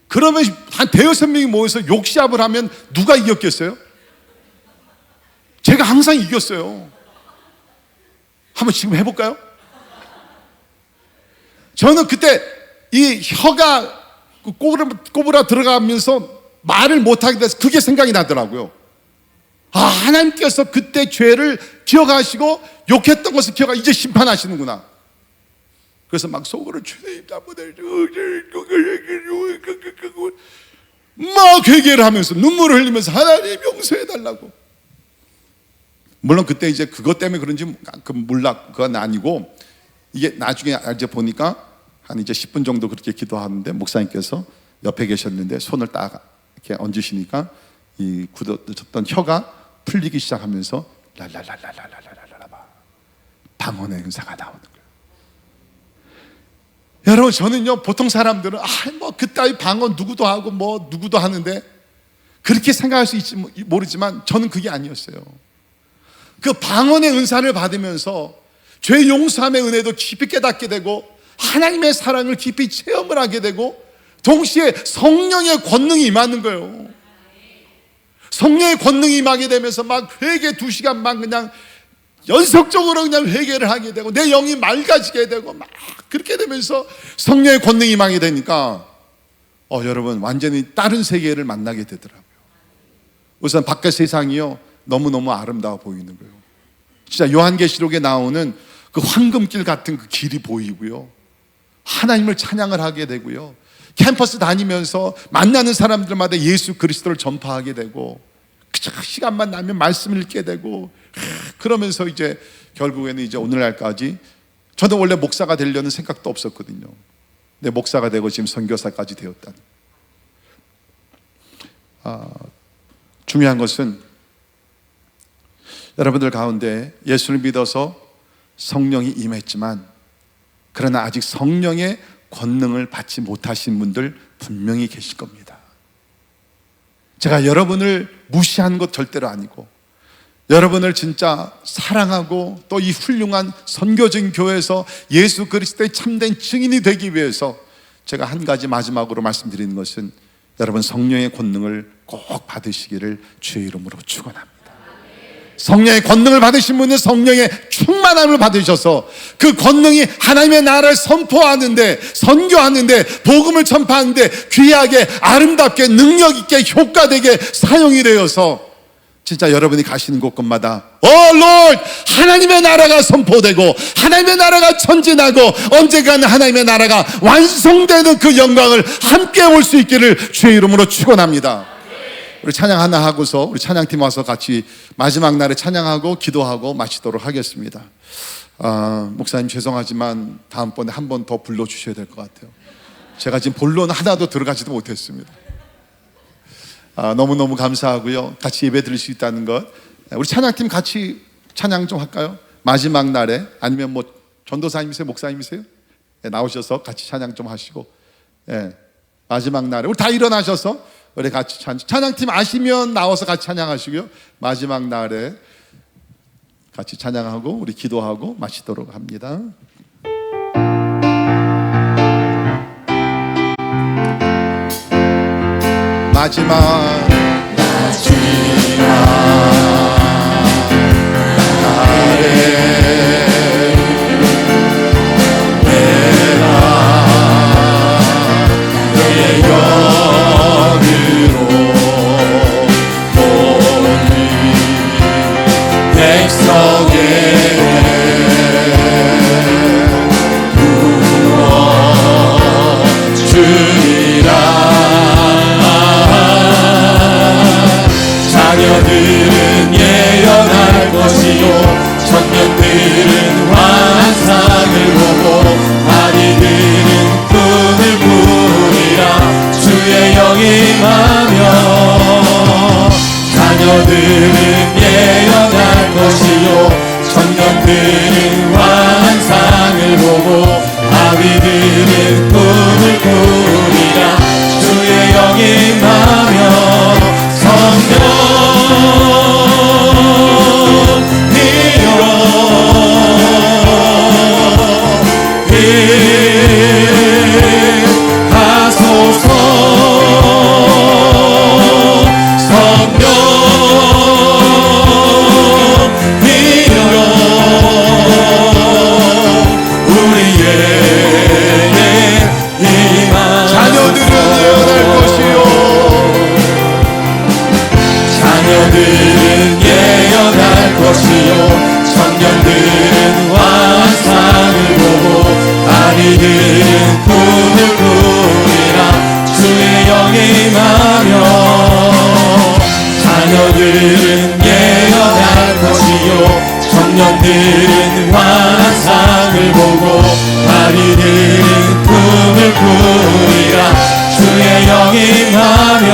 그러면 한 대여섯 명이 모여서 욕 시합을 하면 누가 이겼겠어요? 제가 항상 이겼어요. 한번 지금 해볼까요? 저는 그때 이 혀가 꼬부라 들어가면서 말을 못하게 돼서 그게 생각이 나더라고요. 아, 하나님께서 그때 죄를 기억하시고 욕했던 것을 기억하고 이제 심판하시는구나. 그래서 막 속으로 주님 나보다 막 회개를 하면서 눈물을 흘리면서 하나님 용서해달라고. 물론 그때 이제 그것 때문에 그런지 몰라, 그건 아니고, 이게 나중에 이제 보니까 한 이제 10분 정도 그렇게 기도하는데 목사님께서 옆에 계셨는데 손을 딱 이렇게 얹으시니까 이 굳어졌던 혀가 풀리기 시작하면서 랄랄랄랄랄랄랄랄라 방언의 은사가 나오는 거예요. 여러분, 저는요, 보통 사람들은 뭐 그따위 방언 누구도 하고 뭐 누구도 하는데 그렇게 생각할 수 있지 모르지만 저는 그게 아니었어요. 그 방언의 은사를 받으면서 죄 용서함의 은혜도 깊이 깨닫게 되고 하나님의 사랑을 깊이 체험을 하게 되고 동시에 성령의 권능이 임하는 거예요. 성령의 권능이 임하게 되면서 막 회개 2시간만 그냥 연속적으로 그냥 회개를 하게 되고 내 영이 맑아지게 되고 막 그렇게 되면서 성령의 권능이 임하게 되니까 여러분, 완전히 다른 세계를 만나게 되더라고요. 우선 밖의 세상이요, 너무너무 아름다워 보이는 거예요. 진짜 요한계시록에 나오는 그 황금길 같은 그 길이 보이고요, 하나님을 찬양을 하게 되고요, 캠퍼스 다니면서 만나는 사람들마다 예수 그리스도를 전파하게 되고, 시간만 나면 말씀을 읽게 되고, 그러면서 이제 결국에는 이제 오늘날까지, 저도 원래 목사가 되려는 생각도 없었거든요. 근데 목사가 되고 지금 선교사까지 되었다는. 중요한 것은 여러분들 가운데 예수를 믿어서 성령이 임했지만 그러나 아직 성령의 권능을 받지 못하신 분들 분명히 계실 겁니다. 제가 여러분을 무시한 것 절대로 아니고, 여러분을 진짜 사랑하고 또 이 훌륭한 선교적인 교회에서 예수 그리스도의 참된 증인이 되기 위해서 제가 한 가지 마지막으로 말씀드리는 것은, 여러분 성령의 권능을 꼭 받으시기를 주의 이름으로 축원합니다. 성령의 권능을 받으신 분은 성령의 충만함을 받으셔서 그 권능이 하나님의 나라를 선포하는데, 선교하는데, 복음을 전파하는데 귀하게, 아름답게, 능력 있게, 효과되게 사용이 되어서 진짜 여러분이 가시는 곳곳마다 Lord, 하나님의 나라가 선포되고 하나님의 나라가 전진하고 언젠가는 하나님의 나라가 완성되는 그 영광을 함께 올 수 있기를 주의 이름으로 축원합니다. 우리 찬양 하나 하고서 우리 찬양팀 와서 같이 마지막 날에 찬양하고 기도하고 마치도록 하겠습니다. 목사님 죄송하지만 다음번에 한 번 더 불러주셔야 될 것 같아요. 제가 지금 본론 하나도 들어가지도 못했습니다. 너무너무 감사하고요, 같이 예배 드릴 수 있다는 것. 우리 찬양팀 같이 찬양 좀 할까요? 마지막 날에. 아니면 뭐 전도사님이세요? 목사님이세요? 나오셔서 같이 찬양 좀 하시고, 마지막 날에 우리 다 일어나셔서 우리 같이 찬양팀 아시면 나와서 같이 찬양하시고요, 마지막 날에 같이 찬양하고 우리 기도하고 마치도록 합니다. 마지막 날에 주리라. 영임하며 자녀들은 예언할 것이요 청년들은 환상을 보고 아비들은 꿈을 꾸리라. 주의 영임하며 자녀들은 예언할 것이요 청년들은 환상을 보고 아비들은 꿈을 꾸리라. 주의 영임하며 자녀들은 예언할 것이요 청년들은 환상을 보고 아비들은 꿈을 꾸리라. 주의 영임하며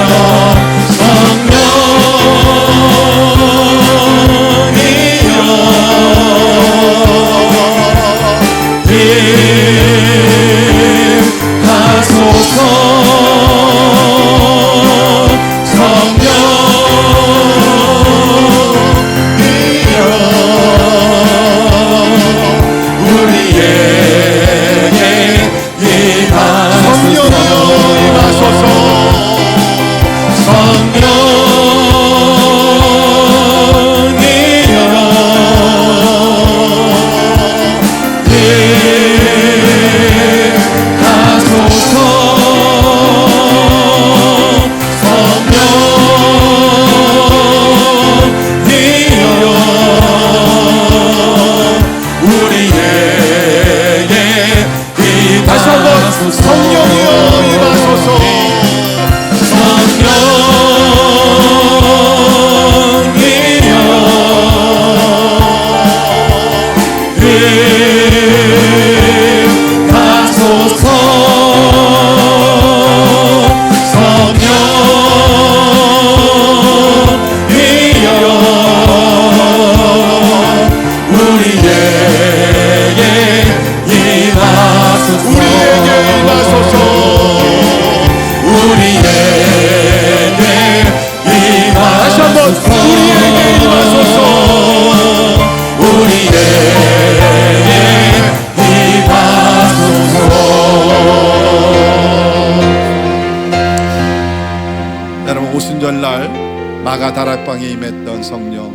오순절날 마가 다락방에 임했던 성령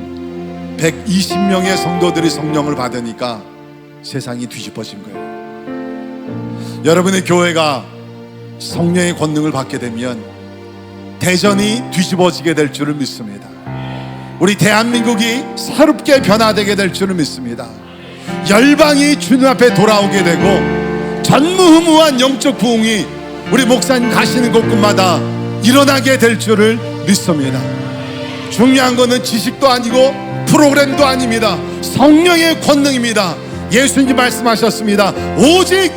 120명의 성도들이 성령을 받으니까 세상이 뒤집어진 거예요. 여러분의 교회가 성령의 권능을 받게 되면 대전이 뒤집어지게 될 줄을 믿습니다. 우리 대한민국이 새롭게 변화되게 될 줄을 믿습니다. 열방이 주님 앞에 돌아오게 되고 전무후무한 영적 부흥이 우리 목사님 가시는 곳곳마다 일어나게 될 줄을 믿습니다. 중요한 것은 지식도 아니고 프로그램도 아닙니다. 성령의 권능입니다. 예수님 말씀하셨습니다. 오직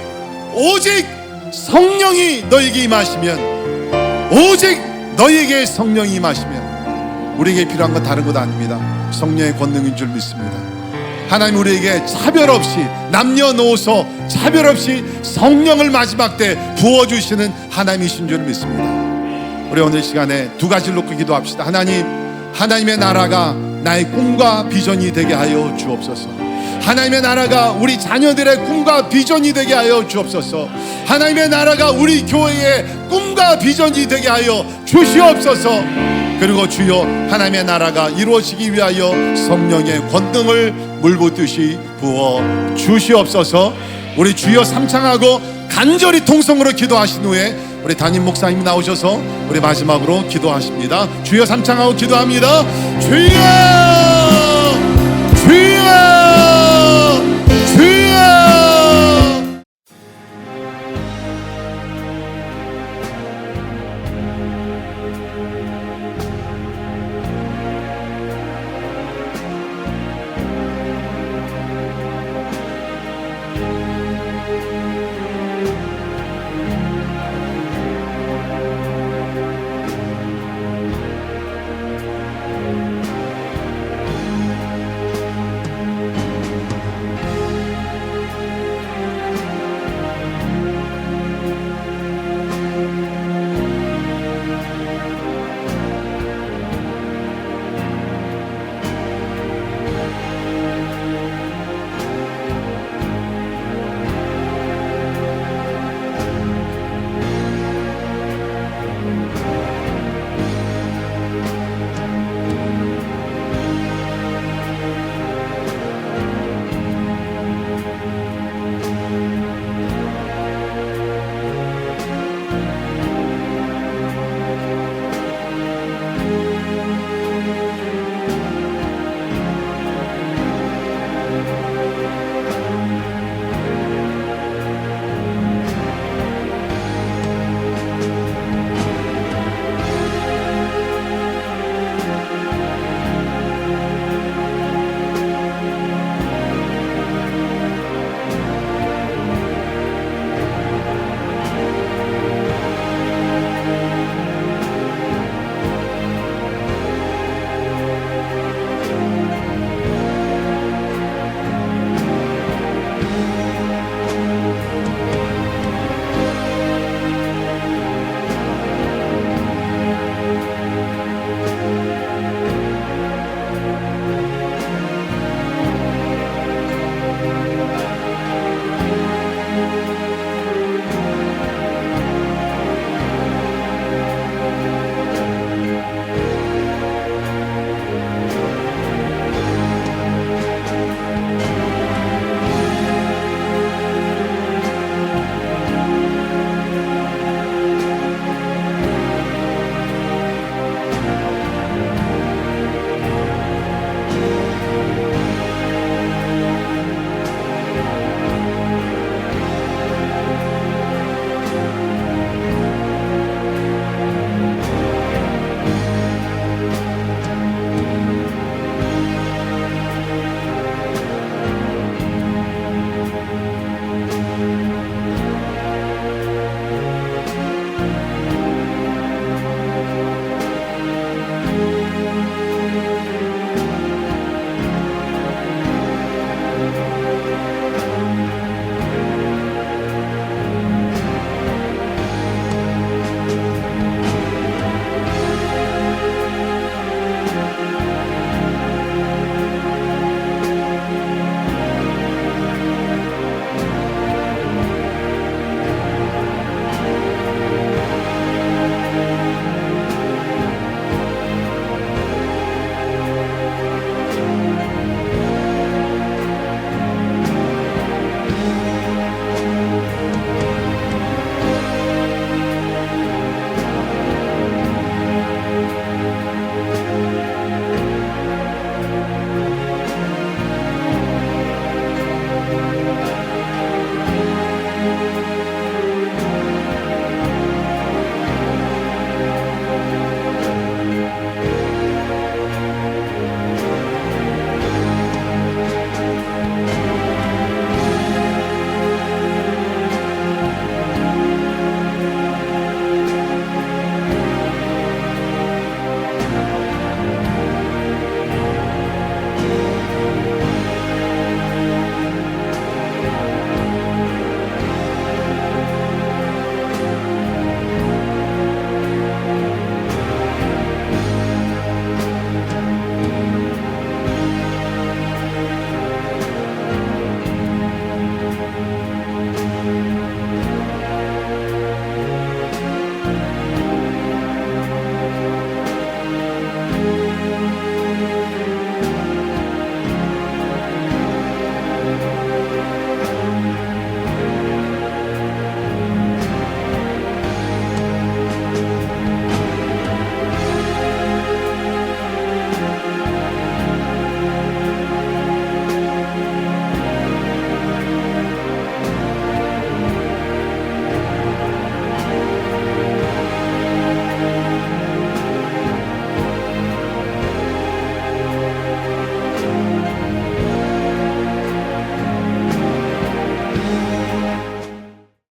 성령이 너에게 임하시면, 오직 너에게 성령이 임하시면, 우리에게 필요한 건 다른 것 아닙니다. 성령의 권능인 줄 믿습니다. 하나님 우리에게 차별 없이, 남녀노소 차별 없이 성령을 마지막 때 부어주시는 하나님이신 줄 믿습니다. 우리 오늘 시간에 두 가지를 놓고 기도합시다. 하나님, 하나님의 나라가 나의 꿈과 비전이 되게 하여 주옵소서. 하나님의 나라가 우리 자녀들의 꿈과 비전이 되게 하여 주옵소서. 하나님의 나라가 우리 교회의 꿈과 비전이 되게 하여 주시옵소서. 그리고 주여, 하나님의 나라가 이루어지기 위하여 성령의 권능을 물붓듯이 부어 주시옵소서. 우리 주여 삼창하고 간절히 통성으로 기도하신 후에 우리 담임 목사님 나오셔서 우리 마지막으로 기도하십니다. 주여 삼창하고 기도합니다. 주여!